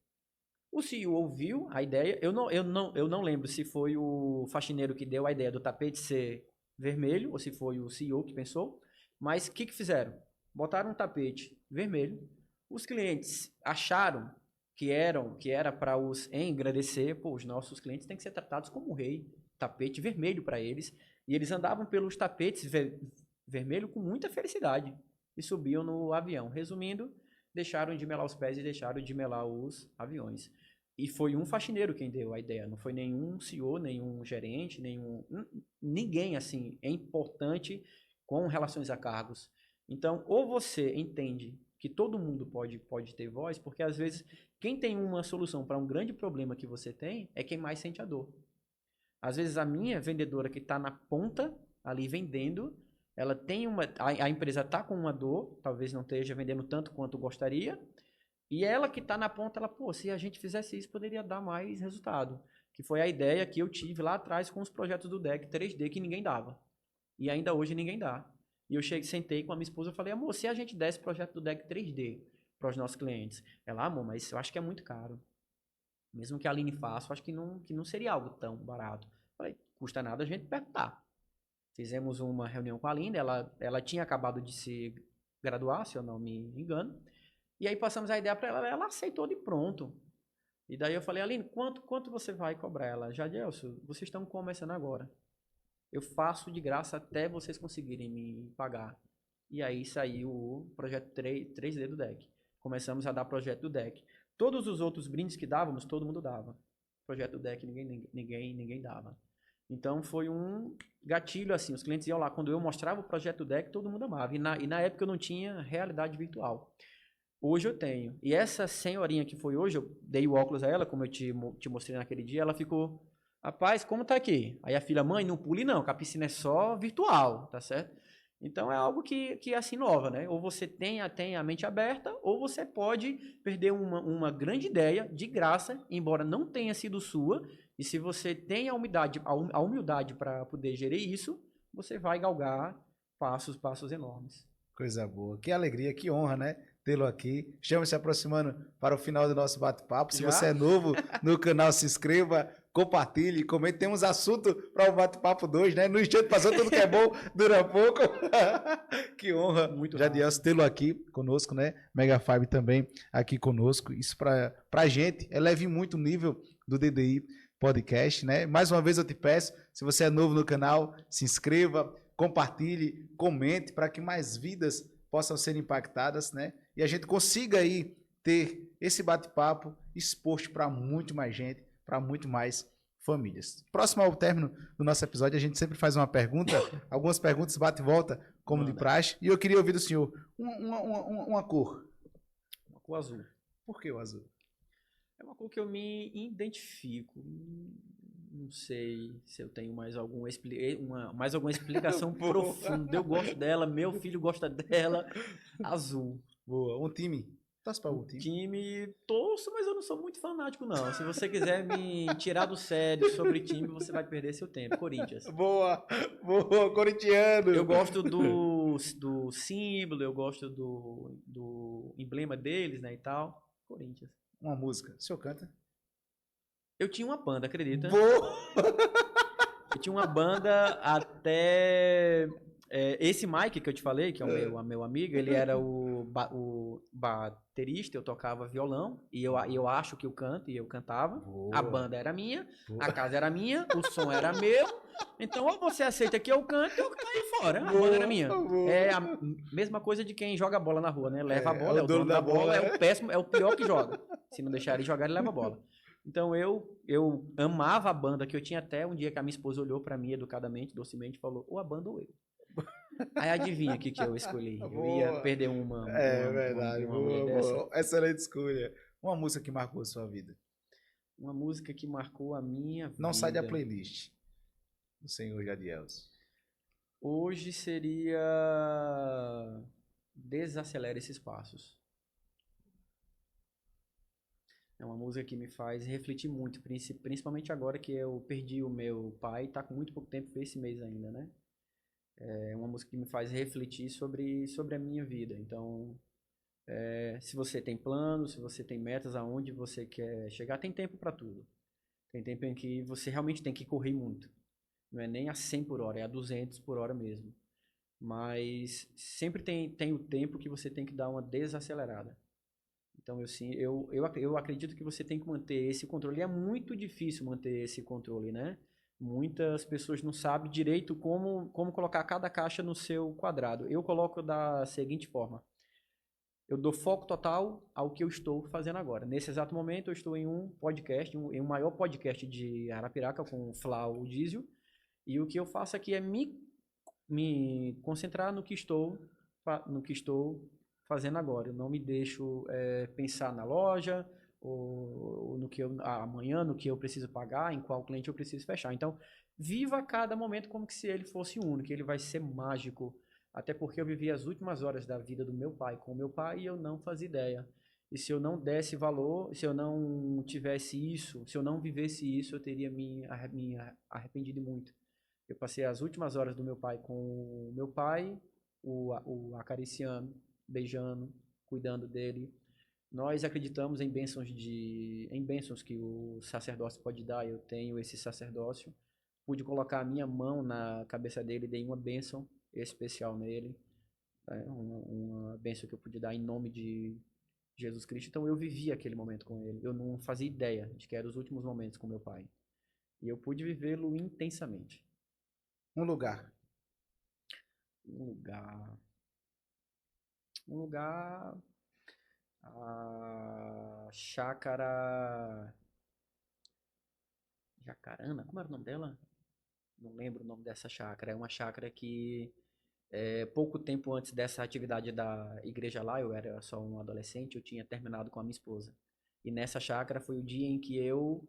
O CEO ouviu a ideia. Eu não lembro se foi o faxineiro que deu a ideia do tapete ser vermelho ou se foi o CEO que pensou. Mas o que fizeram? Botaram um tapete vermelho. Os clientes acharam que era para os engrandecer. Pô, os nossos clientes têm que ser tratados como um rei. Tapete vermelho para eles. E eles andavam pelos tapetes vermelho com muita felicidade e subiam no avião. Resumindo, deixaram de melar os pés e deixaram de melar os aviões. E foi um faxineiro quem deu a ideia, não foi nenhum CEO, nenhum gerente, ninguém assim é importante com relações a cargos. Então, ou você entende que todo mundo pode ter voz, porque às vezes quem tem uma solução para um grande problema que você tem é quem mais sente a dor. Às vezes a minha vendedora que está na ponta ali vendendo, ela tem a empresa está com uma dor, talvez não esteja vendendo tanto quanto gostaria, e ela que está na ponta, ela, pô, se a gente fizesse isso, poderia dar mais resultado. Que foi a ideia que eu tive lá atrás com os projetos do deck 3D que ninguém dava. E ainda hoje ninguém dá. E eu sentei com a minha esposa e falei, amor, se a gente desse projeto do deck 3D para os nossos clientes. Ela, amor, mas eu acho que é muito caro. Mesmo que a Aline faça, eu acho que não seria algo tão barato. Falei, custa nada a gente perguntar. Fizemos uma reunião com a Aline, ela tinha acabado de se graduar, se eu não me engano. E aí passamos a ideia para ela aceitou de pronto. E daí eu falei, Aline, quanto você vai cobrar? Ela, Jadielson, vocês estão começando agora. Eu faço de graça até vocês conseguirem me pagar. E aí saiu o projeto 3D do deck. Começamos a dar projeto do deck. Todos os outros brindes que dávamos, todo mundo dava. Projeto do deck, ninguém dava. Então foi um gatilho assim. Os clientes iam lá, quando eu mostrava o projeto do deck, todo mundo amava. E na época eu não tinha realidade virtual. Hoje eu tenho. E essa senhorinha que foi hoje, eu dei o óculos a ela, como eu te mostrei naquele dia, ela ficou, rapaz, como tá aqui? Aí a filha, mãe, não pule não, que a piscina é só virtual, tá certo? Então é algo que assim inova, né? Ou você tem a mente aberta, ou você pode perder uma grande ideia de graça, embora não tenha sido sua, e se você tem a humildade para poder gerir isso, você vai galgar passos enormes. Coisa boa. Que alegria, que honra, né? Tê-lo aqui. Estamos se aproximando para o final do nosso bate-papo. Se Já? você é novo no canal, se inscreva, compartilhe, comente. Temos assunto para o Bate-Papo 2, né? No instante passou, tudo que é bom dura pouco. Que honra, Muito Jadielson, tê-lo aqui conosco, né? Mega Five também aqui conosco. Isso para a gente eleve muito o nível do DDI Podcast, né? Mais uma vez eu te peço, se você é novo no canal, se inscreva, compartilhe, comente para que mais vidas possam ser impactadas, né? E a gente consiga aí ter esse bate-papo exposto para muito mais gente, para muito mais famílias. Próximo ao término do nosso episódio, a gente sempre faz uma pergunta, algumas perguntas bate e volta, como de praxe, e eu queria ouvir do senhor uma cor. Uma cor azul. Por que o azul? É uma cor que eu me identifico. Não sei se eu tenho mais alguma explicação profunda. Eu gosto dela, meu filho gosta dela. Azul. Boa. Um time? Torce para algum time? Time, torço, mas eu não sou muito fanático, não. Se você quiser me tirar do sério sobre time, você vai perder seu tempo. Corinthians. Boa, corintiano. Eu gosto do símbolo, eu gosto do emblema deles, né, e tal. Corinthians. Uma música. O senhor canta? Eu tinha uma banda, acredita? Boa! Eu tinha uma banda até... esse Mike que eu te falei, que é o meu amigo, ele era o baterista, eu tocava violão, e eu acho que eu canto, e eu cantava. Boa. A banda era minha, Boa. a casa era minha, o som era meu. Então, ou você aceita que eu canto, ou eu caio fora. A banda era minha. Boa. É a mesma coisa de quem joga bola na rua, né? Leva a bola, é o dono da bola, é o péssimo, é o pior que joga. Se não deixar ele jogar, ele leva a bola. Então eu amava a banda, que eu tinha até um dia que a minha esposa olhou pra mim educadamente, docemente, e falou, ou a banda ou eu. Aí adivinha o que eu escolhi? Eu ia perder uma verdade, mulher dessa. boa. Excelente escolha. Uma música que marcou a sua vida. Uma música que marcou a minha vida. Não sai da playlist do senhor Jadielson. Hoje seria Desacelera Esses Passos. É uma música que me faz refletir muito, principalmente agora que eu perdi o meu pai, tá com muito pouco tempo, foi esse mês ainda, né? É uma música que me faz refletir sobre a minha vida. Então, se você tem planos, se você tem metas, aonde você quer chegar, tem tempo para tudo. Tem tempo em que você realmente tem que correr muito. Não é nem a 100 por hora, é a 200 por hora mesmo. Mas sempre tem o tempo que você tem que dar uma desacelerada. Então, eu acredito que você tem que manter esse controle. E é muito difícil manter esse controle, né? Muitas pessoas não sabem direito como colocar cada caixa no seu quadrado. Eu coloco da seguinte forma. Eu dou foco total ao que eu estou fazendo agora. Nesse exato momento, eu estou em um podcast, em um maior podcast de Arapiraca, com o Flau Dísio. E o que eu faço aqui é me concentrar no que estou fazendo agora. Eu não me deixo pensar na loja, ou no que amanhã, no que eu preciso pagar, em qual cliente eu preciso fechar. Então, viva cada momento como que se ele fosse único, que ele vai ser mágico. Até porque eu vivi as últimas horas da vida do meu pai com o meu pai e eu não fazia ideia. E se eu não desse valor, se eu não tivesse isso, se eu não vivesse isso, eu teria me arrependido muito. Eu passei as últimas horas do meu pai com o meu pai, o acariciando, beijando, cuidando dele. Nós acreditamos em bênçãos que o sacerdócio pode dar. Eu tenho esse sacerdócio. Pude colocar a minha mão na cabeça dele, dei uma bênção especial nele. Uma bênção que eu pude dar em nome de Jesus Cristo. Então eu vivi aquele momento com ele. Eu não fazia ideia de que eram os últimos momentos com meu pai. E eu pude vivê-lo intensamente. Um lugar. A chácara Jacarana, como era o nome dela? Não lembro o nome dessa chácara. É uma chácara que pouco tempo antes dessa atividade da igreja lá, eu era só um adolescente, eu tinha terminado com a minha esposa. E nessa chácara foi o dia em que eu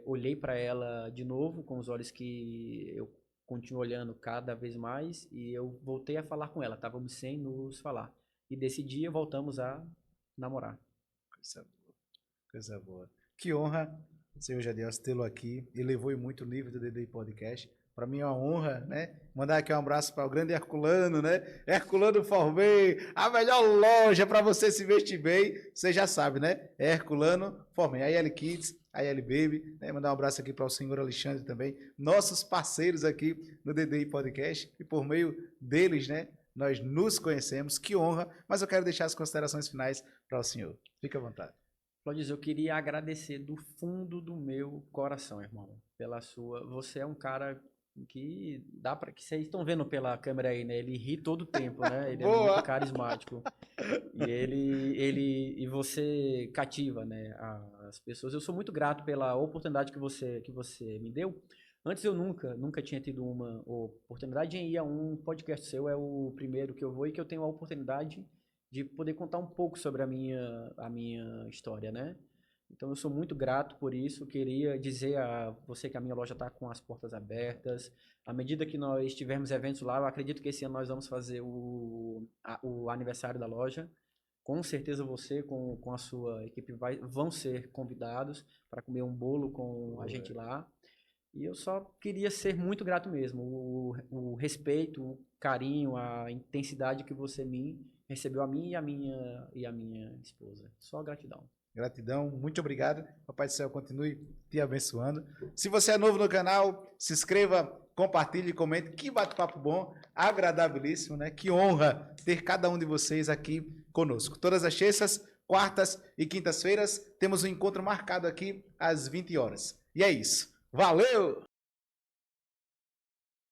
olhei para ela de novo, com os olhos que eu continuo olhando cada vez mais, e eu voltei a falar com ela. Estávamos sem nos falar. E desse dia voltamos a namorar. Coisa boa. Que honra, senhor Jadielson, tê-lo aqui. Elevou muito o nível do DDI Podcast. Para mim é uma honra, né? Mandar aqui um abraço para o grande Herculano, né? Herculano Formei, a melhor loja para você se vestir bem. Você já sabe, né? Herculano Formei. A IL Kids, a IL Baby, né? Mandar um abraço aqui para o senhor Alexandre também. Nossos parceiros aqui no DDI Podcast. E por meio deles, né? Nós nos conhecemos. Que honra. Mas eu quero deixar as considerações finais para o senhor. Fique à vontade. Claudio, eu queria agradecer do fundo do meu coração, irmão, pela sua. Você é um cara que dá para que vocês estão vendo pela câmera aí, né? Ele ri todo o tempo, né? Ele é muito carismático e e você cativa, né? As pessoas. Eu sou muito grato pela oportunidade que você me deu. Antes eu nunca tinha tido uma oportunidade em ir a um podcast seu. É o primeiro que eu vou e que eu tenho a oportunidade de poder contar um pouco sobre a minha história, né? Então eu sou muito grato por isso. Queria dizer a você que a minha loja está com as portas abertas. À medida que nós tivermos eventos lá, eu acredito que esse ano nós vamos fazer o aniversário da loja. Com certeza você com a sua equipe vão ser convidados para comer um bolo com a gente lá. E eu só queria ser muito grato mesmo. O respeito, o carinho, a intensidade que você recebeu a mim e a minha esposa. Só gratidão. Gratidão, muito obrigado. Papai do Céu continue te abençoando. Se você é novo no canal, se inscreva, compartilhe, comente. Que bate-papo bom, agradabilíssimo, né? Que honra ter cada um de vocês aqui conosco. Todas as terças, quartas e quintas-feiras temos um encontro marcado aqui às 20 horas. E é isso. Valeu!